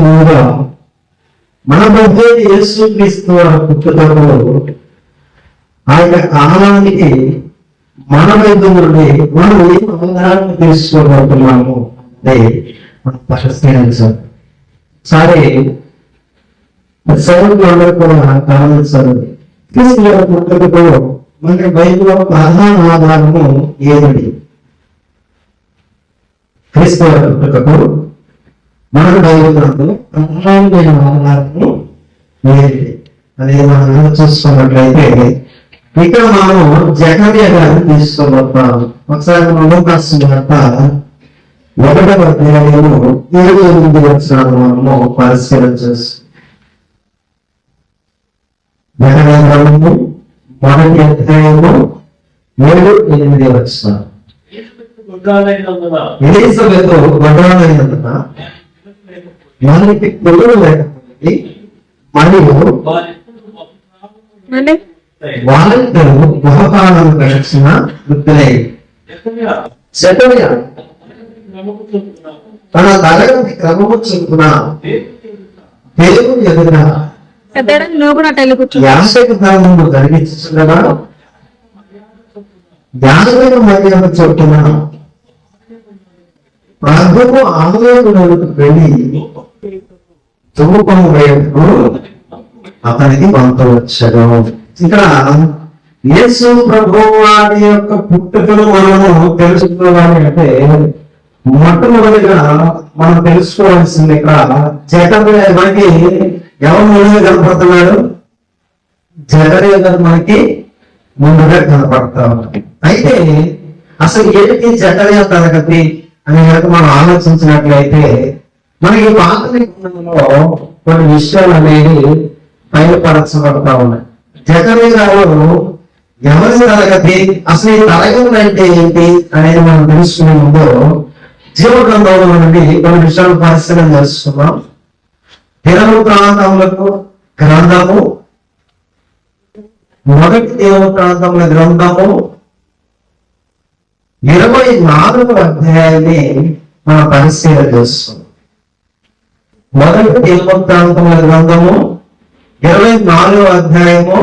ముందుగా మన మధ్య యేసుక్రీస్తు పుట్టుకలో ఆయన కాలానికి మన వైపు నుండి మనం ఏం అవగాహన తీసుకోబోతున్నాము అంటే మనం పరిశీలించాలి. సరే సైనికులందరూ కూడా గమనించారు. క్రీస్తు యొక్క పుట్టుకలో మన బైబిల్లో ప్రధాన ఆధారము ఏమిటి? క్రీస్తు యొక్క పుట్టుకకు మన బైబిల్లో ప్రధానమైన ఆధారము ఏమిటి అనేది మనం చూసుకున్నట్లయితే ఇక్కడ మనం జకర్యా గారిని తీసుకోబోతున్నాం. ఒకసారి మనం లూకాసు వార్త 1వ అధ్యాయము 7-8 వచనాలు మనము పరిశీలన చేస్తాం. జకర్యా గ్రంథము 1వ అధ్యాయము 7-8 వచనాలు. ఎలిజబెత్ గొడ్రాలైనందున మనకి పిల్లలు లేకపోతే మరియు వాళ్ళిద్దరూ బహుకాలను గడిచిన వృద్ధులై జకర్యా తన తరగతి క్రమము చొప్పున దేవుని ఎదుట యాజకత్వము జరిగించుచుండగా యాజక మర్యాద చొప్పున ప్రభువు ఆలయమునకు వెళ్ళి ధూపము వేయటకు అతనికి పంపవచ్చును. ఇక్కడ యేసు ప్రభువు వారి యొక్క పుట్టుకను మనము తెలుసుకోవాలి అంటే మొట్టమొదటిగా మనం తెలుసుకోవాల్సింది ఇక్కడ జకర్యా మనకి ఎవరు ముందుగా కనపడుతున్నాడు? జకర్యా గారు మనకి ముందుగా కనపడతా ఉన్నాడు. అయితే అసలు ఏంటి జకర్యా తరగతి అని మనం ఆలోచించినట్లయితే మనకి పాత నిబంధనలో కొన్ని విషయాలు అనేవి బయలుపరచబడతా ఉన్నాయి. జకర్యా గారు ఎవరి తరగతి, అసలు ఈ తరగతి అంటే ఏంటి అనేది మనం తెలుసుకునే ముందు జీవగ్రంథంలో నుండి కొన్ని విషయాలు పరిశీలన చేసుకున్నాం. దినవృత్తాంతములకు గ్రంథము, మొదటి దినవృత్తాంతముల గ్రంథము 24వ అధ్యాయాన్ని మనం పరిశీలన చేస్తున్నాం. మొదటి దినవృత్తాంతముల గ్రంథము 24వ అధ్యాయము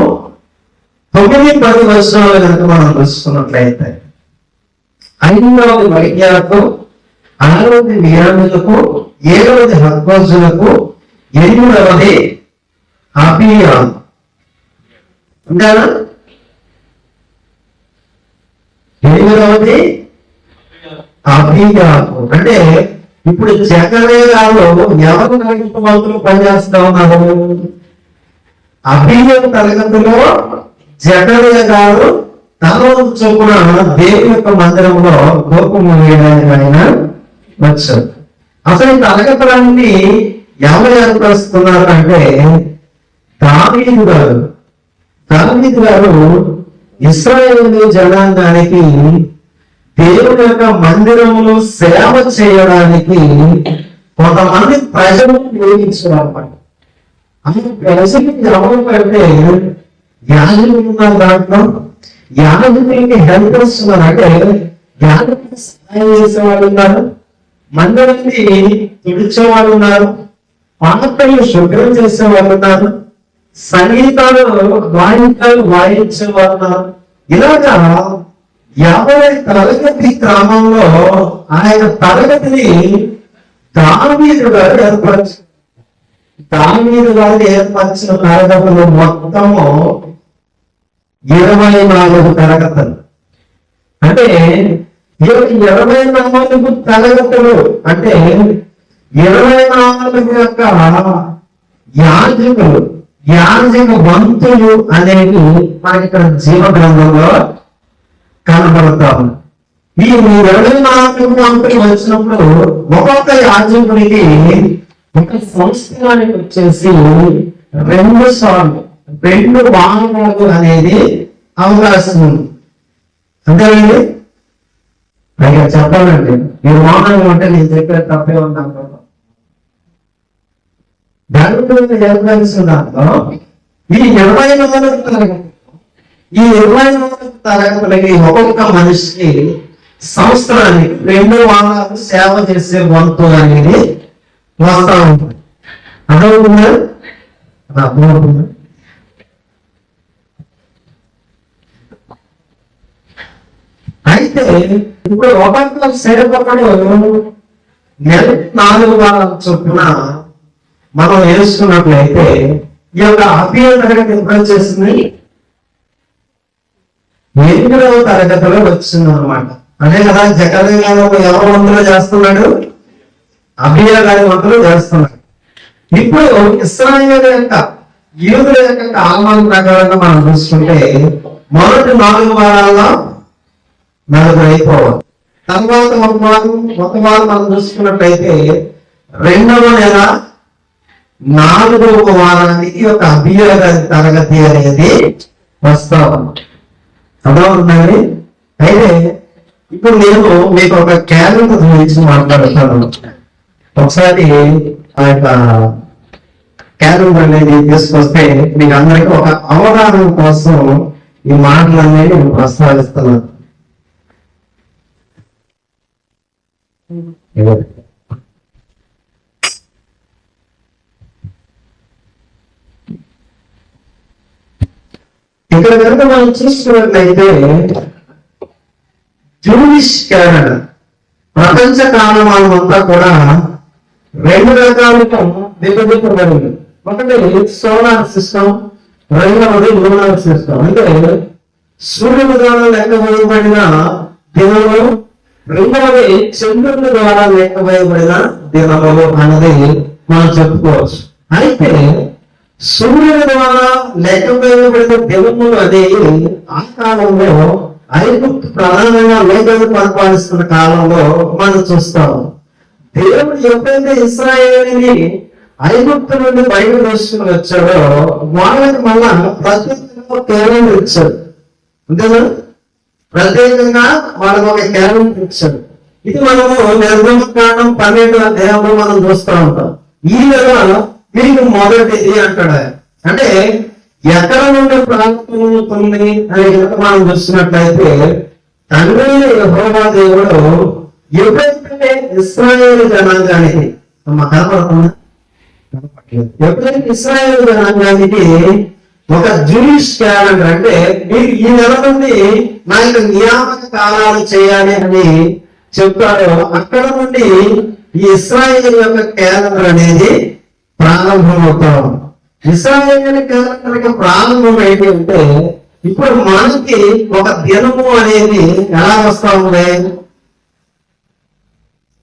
9-10 వచనాలు కనుక మనం చూసుకున్నట్లయితే 5వది వైద్యాలకు, 6వది వీరాములకు, 7వది హక్కోజులకు, 8వది అబియాము. ఇంకా 8వది అబియాము. అంటే ఇప్పుడు జకర్యా గారు ఎవరు నడిపించబోతులు పనిచేస్తా ఉన్నారు? అబియాము తరగతిలో జకర్యా గారు తన చొప్పున దేవుని యొక్క మందిరంలో ధూపము వేయడానికి ఆయన వచ్చారు. అసలు ఈ తరగతులన్నీ ఎవరు ఏర్పరుస్తున్నారు అంటే దావీదు గారు. దావీదు గారు ఇశ్రాయేలు జనాంగానికి దేవుని యొక్క మందిరములో సేవ చేయడానికి కొంతమంది ప్రజలు నియమించారు. అసలు ప్రజలకి ఎవరు అంటే యాజకులు ఉన్నారు. దాంట్లో యాజకులకి హెల్పర్స్ ఉన్నారు. అంటే యాజకులు సహాయం చేసే వాళ్ళు ఉన్నారు, మందిరాన్ని తుడిచే వాళ్ళు ఉన్నారు, పాత్రలు శుభ్రం చేసే వాళ్ళు ఉన్నారు, సంగీతాలు వాయిద్యాలు వాయించే వాళ్ళు ఉన్నారు. ఇలాగా ఎవరి తరగతి క్రమంలో ఆయన తరగతిని దావీదు గారు ఏర్పరిచారు. దావీదు గారు ఏర్పరిచిన తరగతులు మొత్తము 24 తరగతులు. అంటే 24 తరగతులు అంటే 24 యొక్క యాజకులు, యాజక వంతులు అనేవి మనకి ఇక్కడ జీవ గ్రంథంలో కనబడతాము. ఈ 24 వంతులు వచ్చినప్పుడు ఒక్కొక్క యాజకుడికి ఒక సంవత్సరానికి వచ్చేసి 2 సార్లు 2 వాహనాలు అనేది అవకాశం ఉంది. అంతేనండి. పైగా చెప్పాలండి, మీరు వాహనం అంటే నేను చెప్పే తప్పే ఉన్నాను. దాని ఏర్పరిచిన దాంట్లో ఈ 24 తరగతి, ఈ 24 తరగతులకి ఒక్కొక్క మనిషికి సంవత్సరానికి 2 వారాలు సేవ చేసే వంతు అనేది వస్తా ఉంటుంది. అర్థమవుతుందా? అర్థమవుతుందా? అయితే ఇప్పుడు ఒక్కొక్క సేవకుడు నెలకి 4 వారాల చొప్పున మనం వేసుకున్నట్లయితే ఈ యొక్క అభ్యయ తరగతి ఎప్పుడు చేసింది? 8వ తరగతిలో వచ్చింది అనమాట. అదే కదా జకర్య గారు ఎవరి వంతులో చేస్తున్నాడు? అభ్యయ గారి వంతులో చేస్తున్నాడు. ఇప్పుడు ఇశ్రాయేలు యొక్క యూదుల యొక్క కాలమాన ప్రకారంగా మనం చూసుకుంటే మొదటి 4 వారాల్లో 4 అయిపోవాలి. తర్వాత ఒక వారం మనం చూసుకున్నట్లయితే 2వ నెల 4వ వారానికి ఒక అభ్యయ తరగతి అనేది వస్తా ఉంది. అర్థమవుతుందండి? అయితే ఇప్పుడు నేను మీకు ఒక క్యాలెండర్ గురించి మాట్లాడుతాను. ఒకసారి ఆ యొక్క క్యాలెండర్ అనేది తీసుకొస్తే మీకు అందరికీ ఒక అవగాహన కోసం ఈ మాటలన్నీ నేను ప్రస్తావిస్తున్నాను. ఇక్కడ కనుక మనం చూసుకున్నట్లయితే జూయిష్ క్యాలెండర్ ప్రపంచ కాలమానం అంతా కూడా 2 రకాలుగా విభజించబడింది. ఒకటి సోలార్ సిస్టమ్, రెండవది లూనార్ సిస్టమ్. అంటే సూర్యుని ద్వారా లెక్క వేయబడిన దినములు, రెండవది చంద్రుని ద్వారా లెక్క వేయబడిన దినములు అన్నది మనం చెప్పుకోవచ్చు. అయితే సూర్యుని ద్వారా లెక్క వేయబడిన దినములు అనేది ఆ కాలంలో ఐగుప్తు ప్రధానంగా మేఘాలు పరిపాలిస్తున్న కాలంలో మనం చూస్తాము. దేవుడు ఎప్పుడైతే ఇశ్రాయేలుని ఐగుప్తు నుండి బయటకు తీసుకుని వచ్చాడో వాళ్ళకి మళ్ళా ప్రత్యేకంగా క్యాలెండర్ ఇచ్చాడు. అంతేనా? ప్రత్యేకంగా వాళ్ళకి ఒక క్యాలెండర్ ఇచ్చాడు. ఇది మనము నిర్గమకాండం 12వ అధ్యాయంలో మనం చూస్తూ ఉంటాం. ఈ నెల మీకు మొదటిది అంటాడు. అంటే ఎక్కడ నుండి ప్రారంభమవుతుంది అని మనం చూస్తున్నట్లయితే తండ్రి యెహోవా దేవుడు ఎప్పుడైతే ఇశ్రాయేలు జనాంగానికి కనపడుతుందా? ఎప్పుడైతే ఇశ్రాయేలు జనాంగానికి ఒక జూయిష్ క్యాలెండర్, అంటే మీరు ఈ నెల నుండి నా యొక్క నియామక కాలాలు చేయాలి అని చెప్తారో అక్కడ నుండి ఈ ఇశ్రాయేలు యొక్క క్యాలెండర్ అనేది ప్రారంభమవుతాం. ఇశ్రాయేలు క్యాలెండర్ ప్రారంభం ఏంటి అంటే ఇప్పుడు మనకి ఒక దినము అనేది ఎలా వస్తా ఉంది?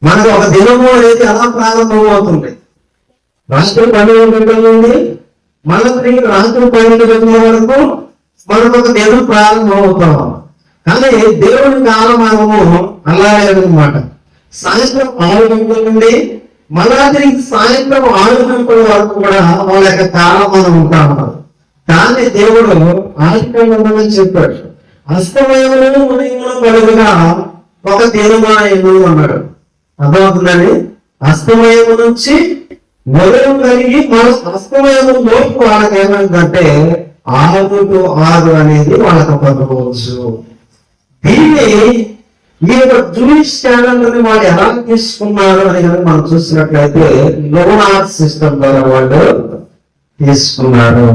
మనకు ఒక దినము అనేది ఎలా ప్రారంభం అవుతుంది? రాత్రి 12 గంటల నుండి మనకి రాత్రి 12 గంటల వరకు మనకు ఒక దినం ప్రారంభం అవుతాం. కానీ దేవుని కాలమానము అలా లేదనమాట. సాయంత్రం 6 గంటల నుండి మళ్ళా తిరిగి సాయంత్రం 6 గంటల వరకు కూడా వాళ్ళ యొక్క కాలమానం ఉంటా ఉన్నారు. దాన్ని దేవుడు ఆదికాండంలో చెప్పాడు. అస్తమయములను ఉదయములను కలుగుగా ఒక దినమాయము అన్నాడు. అర్థమవుతుందండి? అస్తమయము నుంచి ఉదయం కలిగి మన అస్తమయము లోపు వాళ్ళకి ఏమైందంటే 6 to 6 అనేది వాళ్ళకి ఒక రోజు. దీన్ని ఈ యొక్క జూయిష్ క్యాలెండర్ వాళ్ళు ఎలా తీసుకున్నారు అని మనం చూసినట్లయితే లూనార్ సిస్టమ్ ద్వారా వాళ్ళు తీసుకున్నారు.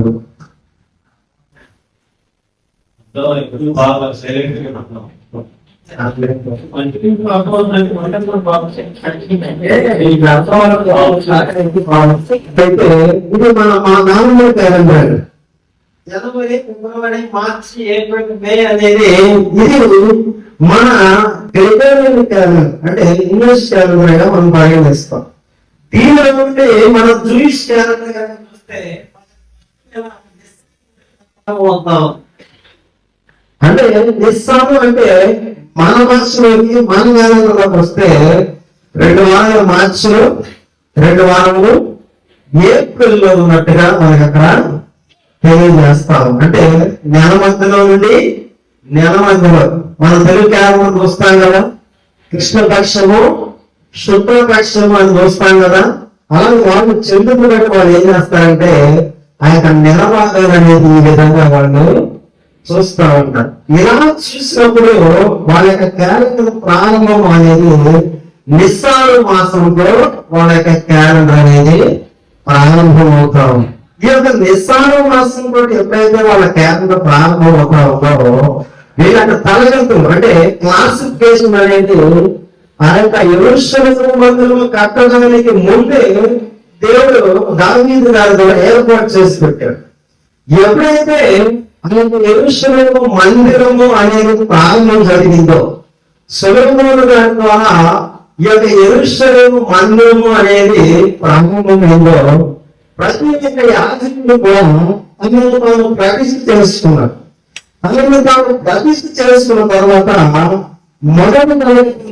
ఇది మన నార్మల్ క్యాలెండర్. జనవరి, ఫిబ్రవరి, మార్చి, ఏప్రిల్, మే అనేది ఇది మన గ్రెగోరియన్ క్యాలెండర్, అంటే ఇంగ్లీష్ క్యాలెండర్ గా మనం పరిగణిస్తాం. దీనిలో ఉంటే మన జూయిష్ క్యాలెండర్ చూస్తే అంటే నిస్సాము అంటే మన భాషలోకి మన క్యాలెండర్లోకి వస్తే 2 వారాలు మార్చిలో, 2 వారాలు ఏప్రిల్లో ఉన్నట్టుగా మనకి అక్కడ తెలియజేస్తాం. అంటే నెల మధ్యలో నుండి నెల మధ్యలో మన తెలుగు క్యాలెండర్ చూస్తాం కదా, కృష్ణపక్షము శుక్లపక్షము అని చూస్తాం కదా. అలాగే వాళ్ళు చెందుకు బట్టి వాళ్ళు ఏం చేస్తారంటే ఆ యొక్క నెల భాగాలు అనేది ఈ విధంగా వాళ్ళు చూస్తూ ఉంటారు. ఇలా చూసినప్పుడు వాళ్ళ యొక్క క్యాలెండర్ ప్రారంభం అనేది నిస్సారు మాసంలో వాళ్ళ యొక్క క్యాలెండర్ అనేది ప్రారంభం అవుతా ఉంది. ఈ యొక్క నిస్సార మాసం తోటి ఎప్పుడైతే వాళ్ళ క్యాలెండర్ ప్రారంభం అవుతా ఉందో వీళ్ళకి తరగతులు అంటే క్లాసిఫికేషన్ అనేది ఆ యొక్క యెరూషలేము మందిరము కట్టడానికి ముందే దేవుడు దావీదు గారి ద్వారా ఏర్పాటు చేసి పెట్టాడు. ఎప్పుడైతే యెరూషలేము మందిరము అనేది ప్రారంభం జరిగిందో సొలొమోను గారి ద్వారా ఈ యొక్క యెరూషలేము మందిరము అనేది ప్రారంభమైందో ప్రతి ఒక్క యాజకుడు కూడా అందులో తాను ప్రతిష్ఠ చేసుకున్నాడు. అందులో తాను ప్రతిష్ఠ చేసుకున్న తర్వాత మొదటి తరగతి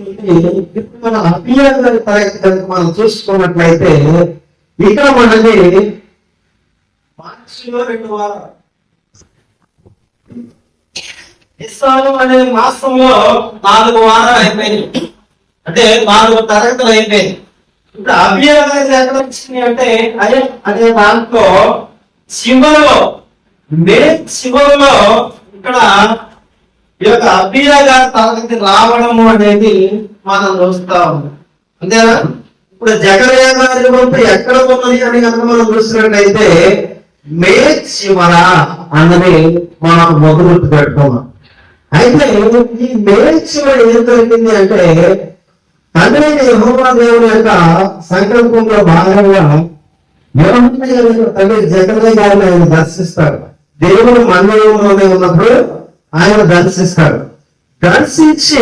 మన అభియాన తరగతి మనం చూసుకున్నట్లయితే ఇక్కడ మనది మార్చిలో 2 వారాలు నిస్సారం అనే మాసంలో 4 వారాలు అయిపోయింది. అంటే 4 తరగతులు అయిపోయింది. ఇప్పుడు అభియాగాలు ఎక్కడ వచ్చింది అంటే అనే దాంట్లో చివరిలో ఇక్కడ ఈ యొక్క అభియాగారి తరగతి రావడము అనేది మనం చూస్తాం. అంతేనా? ఇప్పుడు జకర్యా గారి వంతు ఎక్కడ ఉన్నది అని కనుక మనం చూసినట్లయితే మే చివర అన్నది మనం మొదలు పెట్టుకున్నాం. అయితే ఈ మే చివర ఏం జరిగింది అంటే తండ్రి యెహోవా దేవుని యొక్క సంకల్పంలో భాగంగా తండ్రి జకర్యా గారిని ఆయన దర్శిస్తాడు. దేవుడు మందిరంలోనే ఉన్నప్పుడు ఆయన దర్శిస్తాడు. దర్శించి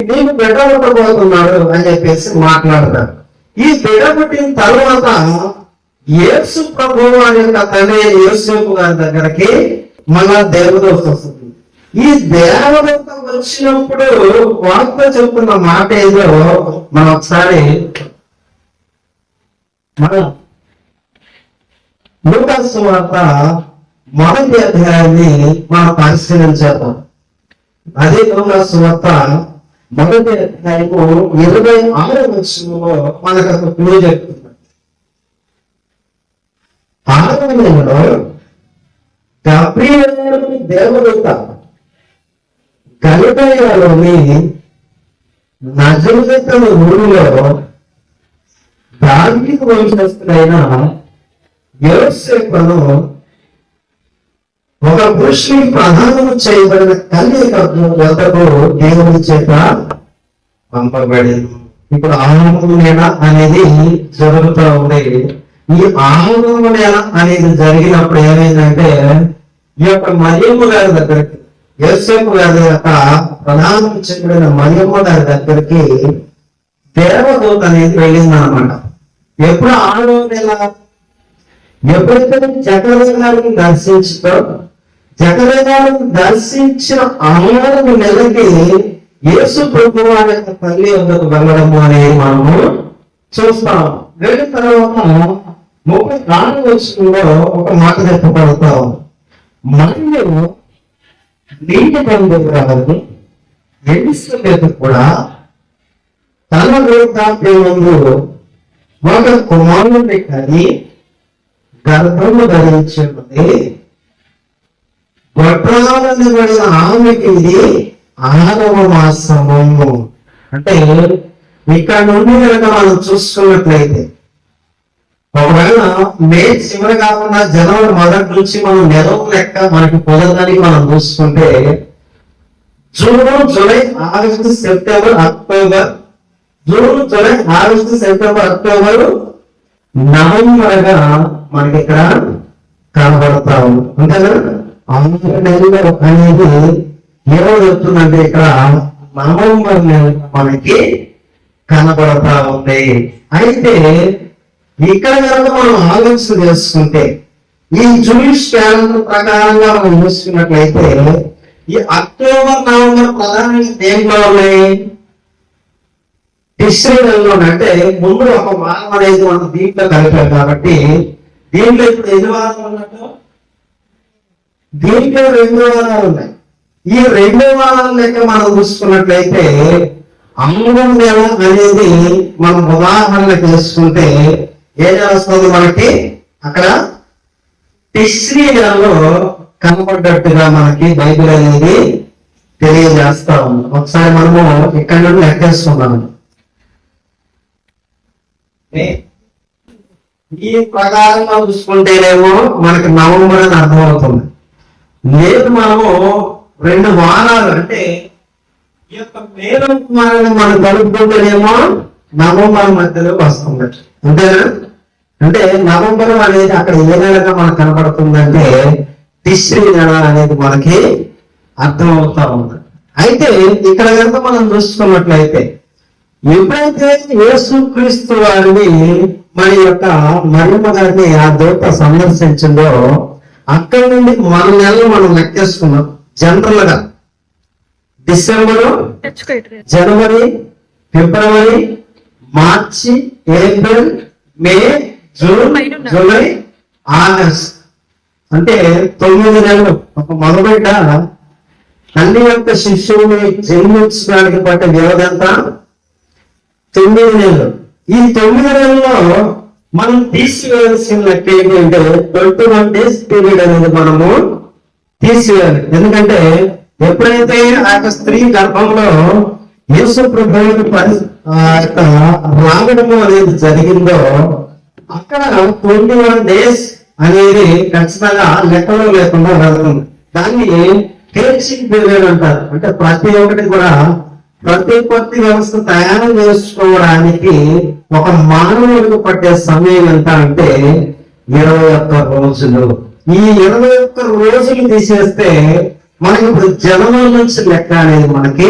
నీకు బిడ్డ పుట్టబోతున్నాడు అని చెప్పేసి మాట్లాడతాడు. ఈ బిడ్డ పుట్టిన తర్వాత యేసు ప్రభువు అనే యొక్క తండ్రి యోసేపు గారి దగ్గరికి మళ్ళా దేవదూత వస్తుంది. ఈ దేవదూత వచ్చినప్పుడు వార్త చెప్తున్న మాట ఏదో మనం ఒకసారి లూకా సువార్త మొదటి అధ్యాయాన్ని మనం పరిశీలించేద్దాం. అదే లూకా సువార్త మొదటి అధ్యాయము 26వ వచనంలో మనకు ఒక క్లూ చెప్తుంది. 6వ నెలలో గబ్రియేలు దేవదూత గలిలయలోని నజరేతు ఊరిలో దావీదు వంశస్థుడైన యోసేపును ఒక పురుషుని ప్రధానము చేయబడిన కన్యకకు వద్దకు దేవుని చేత పంపబడింది. ఇప్పుడు ఆరంభం నెల అనేది జరుగుతూ ఉంది. ఈ ఆరంభం నెల అనేది జరిగినప్పుడు ఏమైందంటే ఈ యొక్క మరియమ్మ గారి దగ్గరికి యోసేపు గారి యొక్క ప్రధానం చేయబడిన మరియమ్మ గారి దగ్గరికి దేవదూత అనేది వెళ్ళింది అనమాట. ఎప్పుడు 6వ నెల ఎప్పుడైతే జకర్యా గారిని దర్శించుతో జకర్యా గారిని దర్శించిన 6వ నెలకి యేసు ప్రభువు వారి యొక్క తల్లి వద్దకు వెళ్ళడము అనేది మనము చూస్తాం. వెళ్ళిన తర్వాత 34వ వచనంలో ఒక మాట చెప్పబడతాం. మరియు నీటి బంధువురాలు ఎలిసబెతు కూడా తన వృద్ధాప్యం ముందు ఒక కుమారుని కని గర్భము ధరించున్నది. గొడ్రాలని పడిన ఆమెకి ఇది 6వ మాసము. అంటే ఇక్కడ నుండి కనుక మనం చూసుకున్నట్లయితే ఒకవేళ మే చివరి కాకుండా జనవరి మొదటి నుంచి మనం నెలవు లెక్క మనకి కుదరదని మనం చూసుకుంటే June, July, August, September, October, June, July, August, September, October, November గా మనకి ఇక్కడ కనబడతా ఉంది. అంతేనా? 6 నెలలు అనేది ఏమో చెప్తుందంటే ఇక్కడ నవంబర్ నెల మనకి కనబడతా ఉంది. అయితే ఇక్కడ కనుక మనం ఆలోచన చేసుకుంటే ఈ జూయిష్ క్యాలెండర్ ప్రకారంగా మనం చూసుకున్నట్లయితే ఈ అక్టోబర్, నవంబర్ ప్రధానంగా దేంట్లో ఉన్నాయి? టిష్రీ నెలలో. అంటే ముందు ఒక వారం అనేది మనం దీంట్లో కలిపాం కాబట్టి దీంట్లో ఇప్పుడు ఎన్ని వారాలు ఉన్నట్టు? దీంట్లో 2 వారాలు ఉన్నాయి. ఈ 2 వారాల లెక్క మనం చూసుకున్నట్లయితే 6వ నెల అనేది మనం ఉదాహరణ చేసుకుంటే ఏ నెల వస్తుంది మనకి? అక్కడ టిష్రీ నెలలో కనబడ్డట్టుగా మనకి బైబిల్ అనేది తెలియజేస్తా ఉంది. ఒకసారి మనము ఇక్కడ నుండి లెక్కేసుకున్నాము. ఈ ప్రకారంగా చూసుకుంటేనేమో మనకి నవంబర్ అని అర్థమవుతుంది. లేదు మనము 2 వారాలు అంటే ఈ యొక్క మేలు మనం కలుపుకుంటేనేమో నవంబర్ మధ్యలో వస్తుంది. అంతేనా? అంటే నవంబర్ అనేది అక్కడ ఏ నెలగా మనకు కనపడుతుందంటే తిశ్రీ నెల అనేది మనకి అర్థమవుతా ఉంది. అయితే ఇక్కడ కనుక మనం చూసుకున్నట్లయితే ఎప్పుడైతే యేసుక్రీస్తు వారిని మన యొక్క మరియమ్మ గారిని ఆ దేవత సందర్శించిందో అక్కడి నుండి మన నెలలు మనం లెక్కేసుకున్నాం. జనరల్ గా డిసెంబరు, జనవరి, ఫిబ్రవరి, మార్చి, ఏప్రిల్, మే, జూన్, జూలై, ఆగస్ట్ అంటే 9 నెలలు. ఒక మగబిడ్డ తల్లి యొక్క శిష్యుని జన్మించడానికి పట్టే వ్యవధి అంతా 9 నెలలు. ఈ 9 నెలల్లో మనం తీసివేయాల్సిన లెక్క ఏంటంటే 21 days పీరియడ్ అనేది మనము తీసివేయాలి. ఎందుకంటే ఎప్పుడైతే ఆ యొక్క స్త్రీ గర్భంలో యేసు ప్రభువుకి రావడము అనేది జరిగిందో అక్కడ 21 days అనేది ఖచ్చితంగా లెక్కలో లేకుండా వెళ్తుంది. దాన్ని కేచింగ్ పీరియడ్ అంటారు. అంటే ప్రతి ఒక్కటి కూడా ప్రతిపత్తి వ్యవస్థ తయారు చేసుకోవడానికి ఒక మానవుడికి పట్టే సమయం ఎంత అంటే 21 రోజులు. ఈ 21 రోజులు తీసేస్తే మనకి ఇప్పుడు జనవరి నుంచి లెక్క అనేది మనకి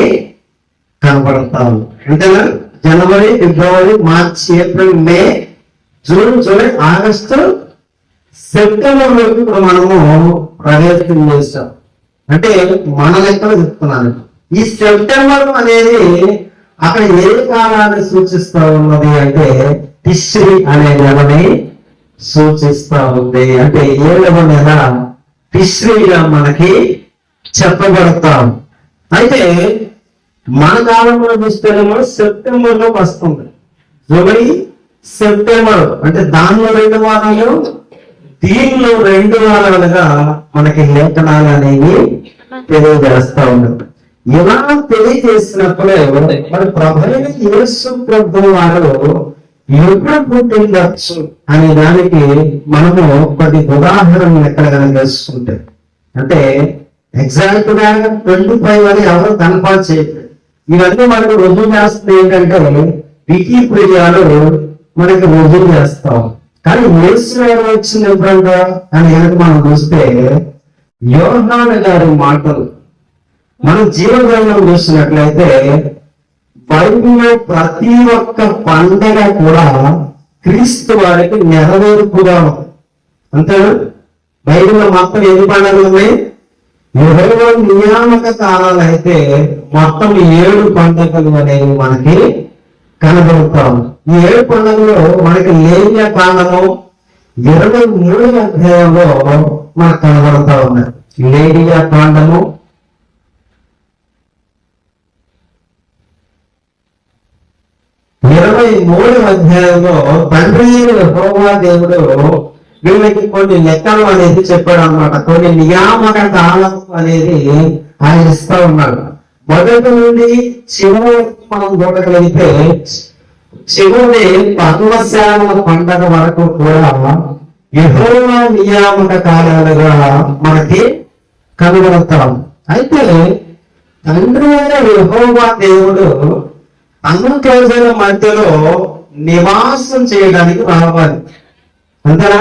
కనబడతాం. అంతేనా? జనవరి, ఫిబ్రవరి, మార్చి, ఏప్రిల్, మే, జూన్, జూలై, ఆగస్టు, సెప్టెంబర్ వరకు ఇప్పుడు మనము ప్రవేశం చేస్తాం. అంటే మన లెక్కలు చెప్తున్నాను. ఈ సెప్టెంబర్ అనేది అక్కడ ఏ కాలాన్ని సూచిస్తా ఉన్నది అంటే తిశ్రీ అనే నెలని సూచిస్తా ఉంది. అంటే 7వ నెల తిశ్రీగా మనకి చెప్పబడతాం. అయితే మన కాలంలో చూస్తేనేమో సెప్టెంబర్ లో వస్తుంది. జూలై, సెప్టెంబర్ అంటే దానిలో 2 వారాలు, దీనిలో 2 వారాలుగా మనకి లేఖనాలు అనేవి తెలియజేస్తా ఉన్నారు. ఇలా తెలియజేసినప్పుడే మరి ప్రభువైన యేసు ప్రభువు వారు ఎప్పుడు పుట్టిండొచ్చు అనే దానికి మనము కొన్ని ఉదాహరణలు ఎక్కడ తెలుసుకుంటే అంటే ఎగ్జాక్ట్ గా 25 అని ఎవరు కన్ఫర్మ్ చేయలేదు. ఇవన్నీ మనకు రుజువు చేస్తుంది ఏంటంటే వికీపీడియాలో మనకి రుజువు చేస్తాం. కానీ యేసు వచ్చింది ఎప్పుడంగా అని మనం చూస్తే యోహాను గారి మాటలు మనం జీవగ్రంథం చూసినట్లయితే బైబిల్లో ప్రతి ఒక్క పండగ కూడా క్రీస్తు వారికి నెరవేర్పుగా ఉంది. అంతేనా? బైబిల్లో మొత్తం ఎన్ని పండుగలు ఉన్నాయి? 20 నియామక కాలాలు అయితే మొత్తం 7 పండుగలు అనేవి మనకి కనబడతాం. ఈ 7 పండుగలో మనకి లేవియా కాండము 23వ అధ్యాయంలో మనకు కనబడతా ఉన్నాయి. లేవియా కాండము 23వ అధ్యాయంలో తండ్రి యెహోవా దేవుడు వీళ్ళకి కొన్ని లెక్కలు అనేది చెప్పాడు అనమాట. కొన్ని నియామక కాలం అనేది ఆయన ఇస్తా ఉన్నాడు. మొదటి నుండి చివరి మనం చూడగలిగితే చివరి పర్వశాల పండగ వరకు కూడా యెహోవా నియామక కాలాలుగా మనకి కనబడతాం. అయితే తండ్రి యెహోవా దేవుడు అన్ని ప్రజల మధ్యలో నివాసం చేయడానికి రావాలి. అంతేనా?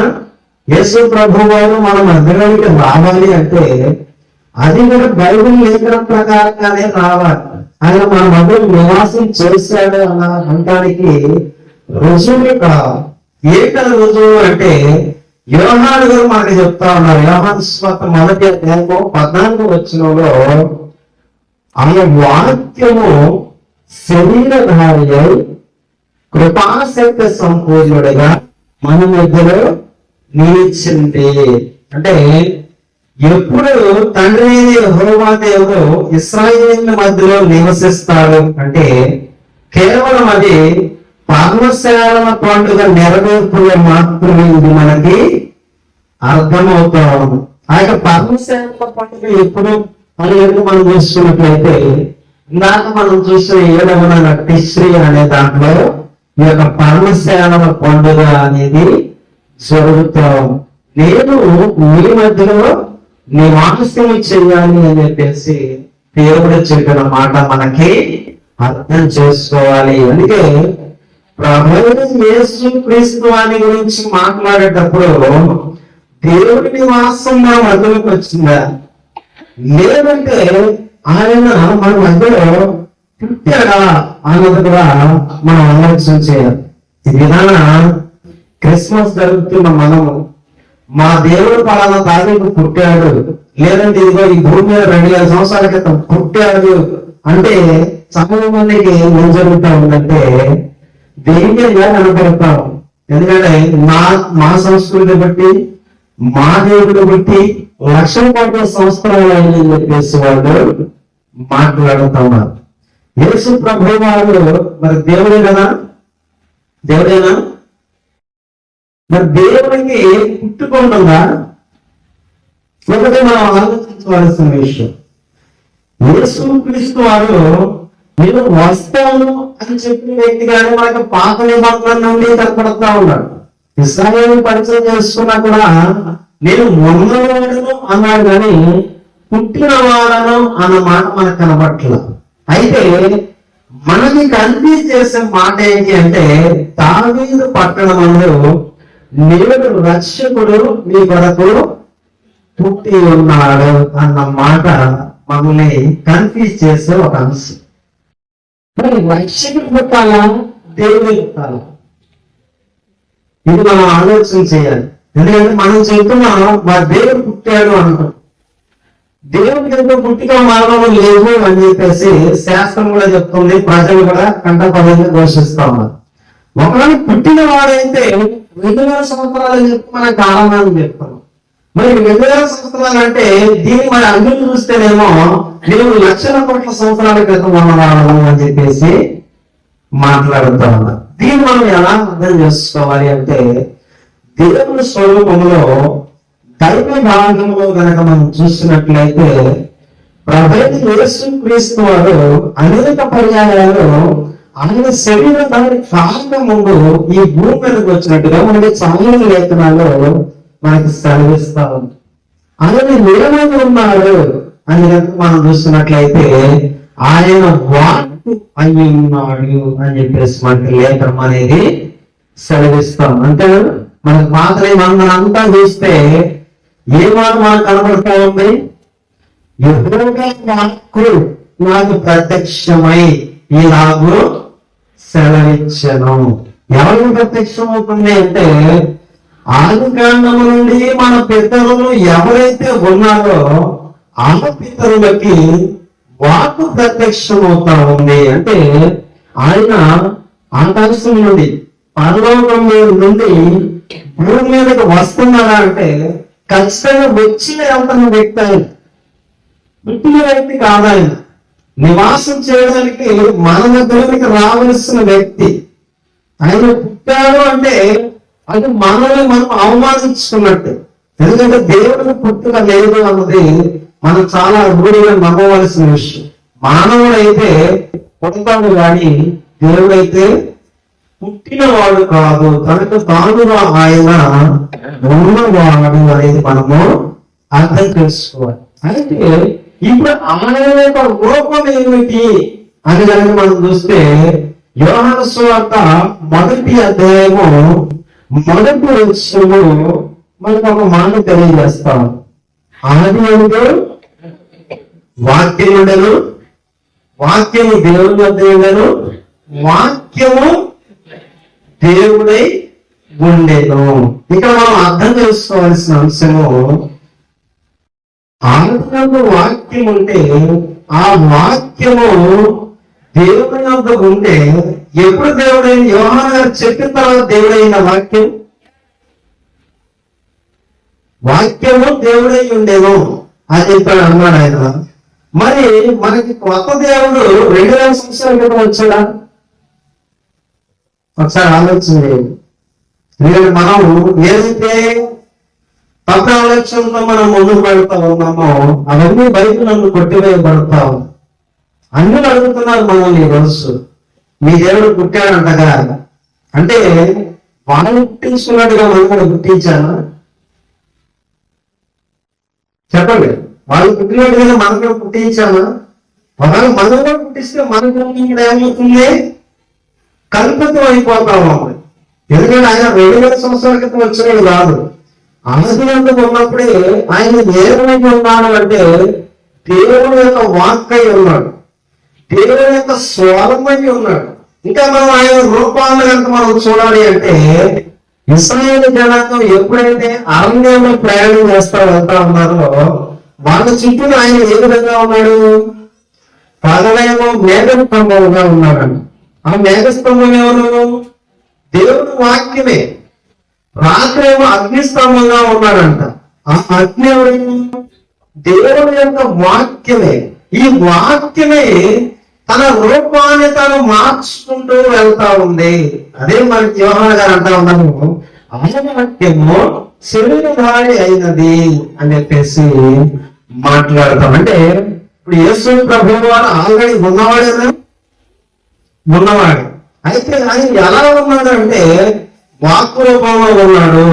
యేసు ప్రభు వారు మన మధ్యలోకి రావాలి అంటే అది కూడా బైబిల్ లేఖనం ప్రకారంగానే రావాలి. ఆయన మన మధ్యలో నివాసం చేశాడు అన్న అనడానికి రుజువు కావాలి. ఏంటది రుజువు అంటే యోహాను గారు మనకి చెప్తా ఉన్నారు. యోహాను సువార్త 1వ అధ్యాయము 14వ వచనంలో ఆయన వాక్యము శరీరధారి అయి కృపాశక్తి సంపూర్ణుడిగా మన మధ్యలో నిలిచింది. అంటే ఎప్పుడు తండ్రి యెహోవా దేవుడు ఇశ్రాయేలు మధ్యలో నివసిస్తాడు అంటే కేవలం అది పర్వశాల పండుగ నెరవేర్పులో మాత్రమే ఇది మనకి అర్థమవుతా ఉంది. ఆ యొక్క పర్వశాల పండుగ ఎప్పుడు అనేది మనం చూసుకున్నట్లయితే ఇందాక మనం చూసిన 7వ నెల తిశ్రీ అనే దాంట్లో ఈ యొక్క పర్వశాల పండుగ అనేది జరుగుతాం. నేను మీ మధ్యలో నివాసం చేయాలి అని చెప్పేసి దేవుడు చెప్పిన మాట మనకి అర్థం చేసుకోవాలి. అందుకే ప్రభువైన యేసు క్రీస్తు వారి గురించి మాట్లాడేటప్పుడు దేవుడి నివాసం మన మధ్యలోకి వచ్చిందా, లేదంటే ఆయన మన మధ్యలో పుట్టాడా అన్నది కూడా మనం ఆలోచన చేయాలి. ఈ విధాన క్రిస్మస్ జరుగుతున్న మనము మా దేవుడు పలానా తారీఖు పుట్టాడు, లేదంటే ఇదిగో ఈ భూమి మీద 2000 సంవత్సరాల క్రితం పుట్టాడు అంటే చాలా మందికి ఏం జరుగుతా ఉందంటే ధైర్యంగా కనపడతాం. ఎందుకంటే మా సంస్కృతి బట్టి మా దేవుడు బట్టి 1,00,000 సంవత్సరాలు అయిందని చెప్పేసి వాళ్ళు మాట్లాడుతున్నారు. యేసు ప్రభు వారు మరి దేవుడే కదా, దేవుడేనా? మరి దేవుడికి పుట్టుకుంటుందా? ఒకటి మనం ఆలోచించవలసిన విషయం. యేసు క్రీస్తు వారు నేను వస్తాను అని చెప్పిన వ్యక్తి కానీ మనకు పాత నిబంధన నుండి కనపడతా ఉన్నాడు. ఇశ్రాయేలు పరిచయం చేసుకున్నా కూడా నేను ఉన్నవాడను అన్నాడు కానీ పుట్టిన వాడను అన్న మాట మనకు కనపట్లేదు. అయితే మనకి కన్ఫ్యూజ్ చేసే మాట ఏంటి అంటే దావీదు పట్టణంలో నేడు రక్షకుడు మీ కొరకు పుట్టి ఉన్నాడు అన్న మాట మనల్ని కన్ఫ్యూజ్ చేసే ఒక అంశం. మరి రక్షకుడు పుట్టాలా, దేవుడు పుట్టాలా? ఇది మనం ఆలోచన చేయాలి. ఎందుకంటే మనం చెప్తున్నాం మా దేవుడు పుట్టాడు అంటాం. దేవుడికి ఎంతో పుట్టిక మరణం లేవు అని చెప్పేసి శాస్త్రం కూడా చెప్తుంది, ప్రజలు కూడా కంఠపదంగా ఘోషిస్తా ఉన్నారు. ఒకవేళ పుట్టిన వాడైతే 2000 సంవత్సరాలు చెప్పి మన కారణాన్ని చెప్తాం. మరి 2000 సంవత్సరాలు అంటే దీన్ని మరి అందుకు చూస్తేనేమో నేను 1,00,000 సంవత్సరాల క్రితం ఉన్నవాళ్ళం అని చెప్పేసి మాట్లాడుతా ఉన్నారు. దీన్ని మనం ఎలా అర్థం చేసుకోవాలి అంటే దేవుని స్వరూపంలో దైవ భాగంలో కనుక మనం చూసినట్లయితే ప్రభువైన యేసు క్రీస్తు వారు అనేక పర్యాయాలు ఆయన శరీరానికి కారణం ముందు ఈ భూమి మీదకి వచ్చినట్టుగా మనకి చాలా లేఖనాల్లో మనకి సెలవిస్తా ఉంది. ఆయన నిలబడి ఉన్నాడు అని మనం చూస్తున్నట్లయితే ఆయన వాక్కు అయి ఉన్నాడు అని చెప్పేసి మనకి లేఖనం అనేది సెలవిస్తాం. అంటే మనకు మాత్రమే మనంతా చూస్తే ఏ మాట మనకు కనబడతా ఉంది? యెహోవా వాక్కు నాకు ప్రత్యక్షమై ఇలాగూ సెలవిచ్చెను. ఎవరికి ప్రత్యక్షం అవుతుంది అంటే ఆదికాండము నుండి మన పితరులు ఎవరైతే ఉన్నారో ఆ పితరులకి వాక్కు ప్రత్యక్షం అవుతా ఉంది. అంటే ఆయన ఆకాశం నుండి పరలోకం నుండి భూమి మీదకి వస్తున్నారా అంటే ఖచ్చితంగా వచ్చిన వెళ్తున్న వ్యక్తి ఆయన, పుట్టిన వ్యక్తి కాదు. ఆయన నివాసం చేయడానికి మన దగ్గరికి రావలసిన వ్యక్తి. ఆయన పుట్టాడు అంటే అది మనల్ని మనం అవమానించుకున్నట్టు. ఎందుకంటే దేవుడికి పుట్టుక లేదు అన్నది మనం చాలా రూఢిగా నమ్మవలసిన విషయం. మానవుడైతే పుడతాడు కానీ దేవుడైతే పుట్టినవాడు కాదు, తనకు తానుగా ఆయన ఉన్నవాడు అనేది మనము అర్థం చేసుకోవాలి. అయితే ఇప్పుడు ఆయన యొక్క రూపం ఏమిటి అని కనుక మనం చూస్తే యోహాను సువార్త 1వ అధ్యాయము 1వ వచనము మనకు ఒక మాట తెలియజేస్తాం. ఆదియందు వాక్యముండెను, వాక్యము దేవుని వద్ద ఉండెను, వాక్యము దేవుడై ఉండెను. ఇక్కడ మనం అర్థం చేసుకోవాల్సిన అంశము ఆదియందు వాక్యం ఉంటే ఆ వాక్యము దేవుని వద్ద ఉంటే ఎప్పుడు దేవుడైన యోహాను గారు చెప్పిన తర్వాత దేవుడైన వాక్యం, వాక్యము దేవుడై ఉండేను అని చెప్పాడు అన్నాడు ఆయన. మరి మనకి కొత్త దేవుడు 2000 సంవత్సరాల క్రితం వచ్చాడా? ఒకసారి ఆలోచన చేయండి. ఎందుకంటే మనం ఏదైతే తప్ప ఆలోచనతో మనం ముందుకు పెడతా ఉన్నామో అవన్నీ బైబిల్ నన్ను కొట్టివేయబడతాం. అన్ని అడుగుతున్నారు మనల్ని ఈ రోజు, మీ దేవుడు పుట్టాడంటగా. అంటే వాళ్ళు పుట్టించుకున్నట్టుగా మనం కూడా పుట్టించానా? చెప్పండి, వాళ్ళు పుట్టినట్టుగా మనం కూడా పుట్టించామా? ఒకవేళ మనం కూడా పుట్టిస్తే మనకు ఏమవుతుంది? కల్పితం అయిపోతాము. ఎందుకంటే ఆయన 2000 సంవత్సరాల క్రితం వచ్చినది కాదు. ఆదిలోకి ఉన్నప్పుడే ఆయన ఏమై ఉన్నాడు అంటే దేవుని యొక్క వాక్కై ఉన్నాడు, దేవుని యొక్క స్వరమై ఉన్నాడు. ఇంకా మనం ఆయన రూపాలను కనుక మనం చూడాలి అంటే ఇశ్రాయేలు జనాంగం ఎప్పుడైతే అరణ్యంలో ప్రయాణం వెళ్తా ఉన్నారో వాళ్ళ చుట్టూ ఆయన ఏ విధంగా ఉన్నాడు? పగలేమో మేఘస్తంభంగా ఉన్నాడండి. ఆ మేఘస్తంభం ఎవరు? దేవుని వాక్యమే. రాత్రి ఏమో అగ్నిస్తంభంగా ఉన్నాడంట. ఆ అగ్ని ఎవరు? దేవుని యొక్క వాక్యమే. ఈ వాక్యమే తన రూపాన్ని తను మార్చుకుంటూ వెళ్తా ఉంది. అదే మనకి యోహాను గారు అంటా ఉన్నాము, ఆయన వాక్యము శరీరధారి అయినది అని చెప్పేసి మాట్లాడతాం. అంటే ఇప్పుడు యేసు ప్రభువు వారు ఆల్రెడీ ఉన్నవాడేనా? ఉన్నవాడు. అయితే ఆయన ఎలా ఉన్నాడు అంటే వాక్కు రూపంలో ఉన్నాడు,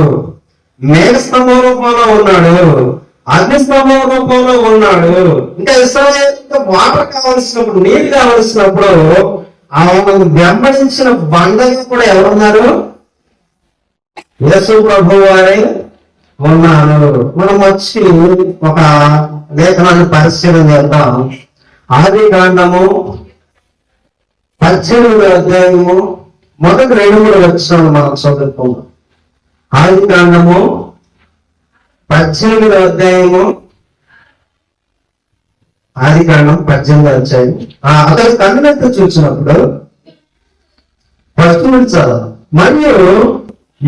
మేఘస్తంభం రూపంలో ఉన్నాడు, అగ్నిస్తంభం రూపంలో ఉన్నాడు. ఇంకా ఇశ్రాయేలుకి వాటర్ కావలసినప్పుడు, నీరు కావలసినప్పుడు ఆయన వెంబడించిన బండగా కూడా ఎవరున్నారు? యేసు ప్రభువు వారే ఉన్నారు. మనం వచ్చి ఒక లేఖనాన్ని పరిశీలన చేద్దాం. ఆది కాండము 18వ అధ్యాయము మొదటి 2-3 వచనాలు మనం చదువుకుందాం. ఆది కాండము 18వ అధ్యాయము, ఆది కాండం 18వ అధ్యాయం. అతను కన్నులెత్తి చూసినప్పుడు ప్రశ్నించాలి. మరియు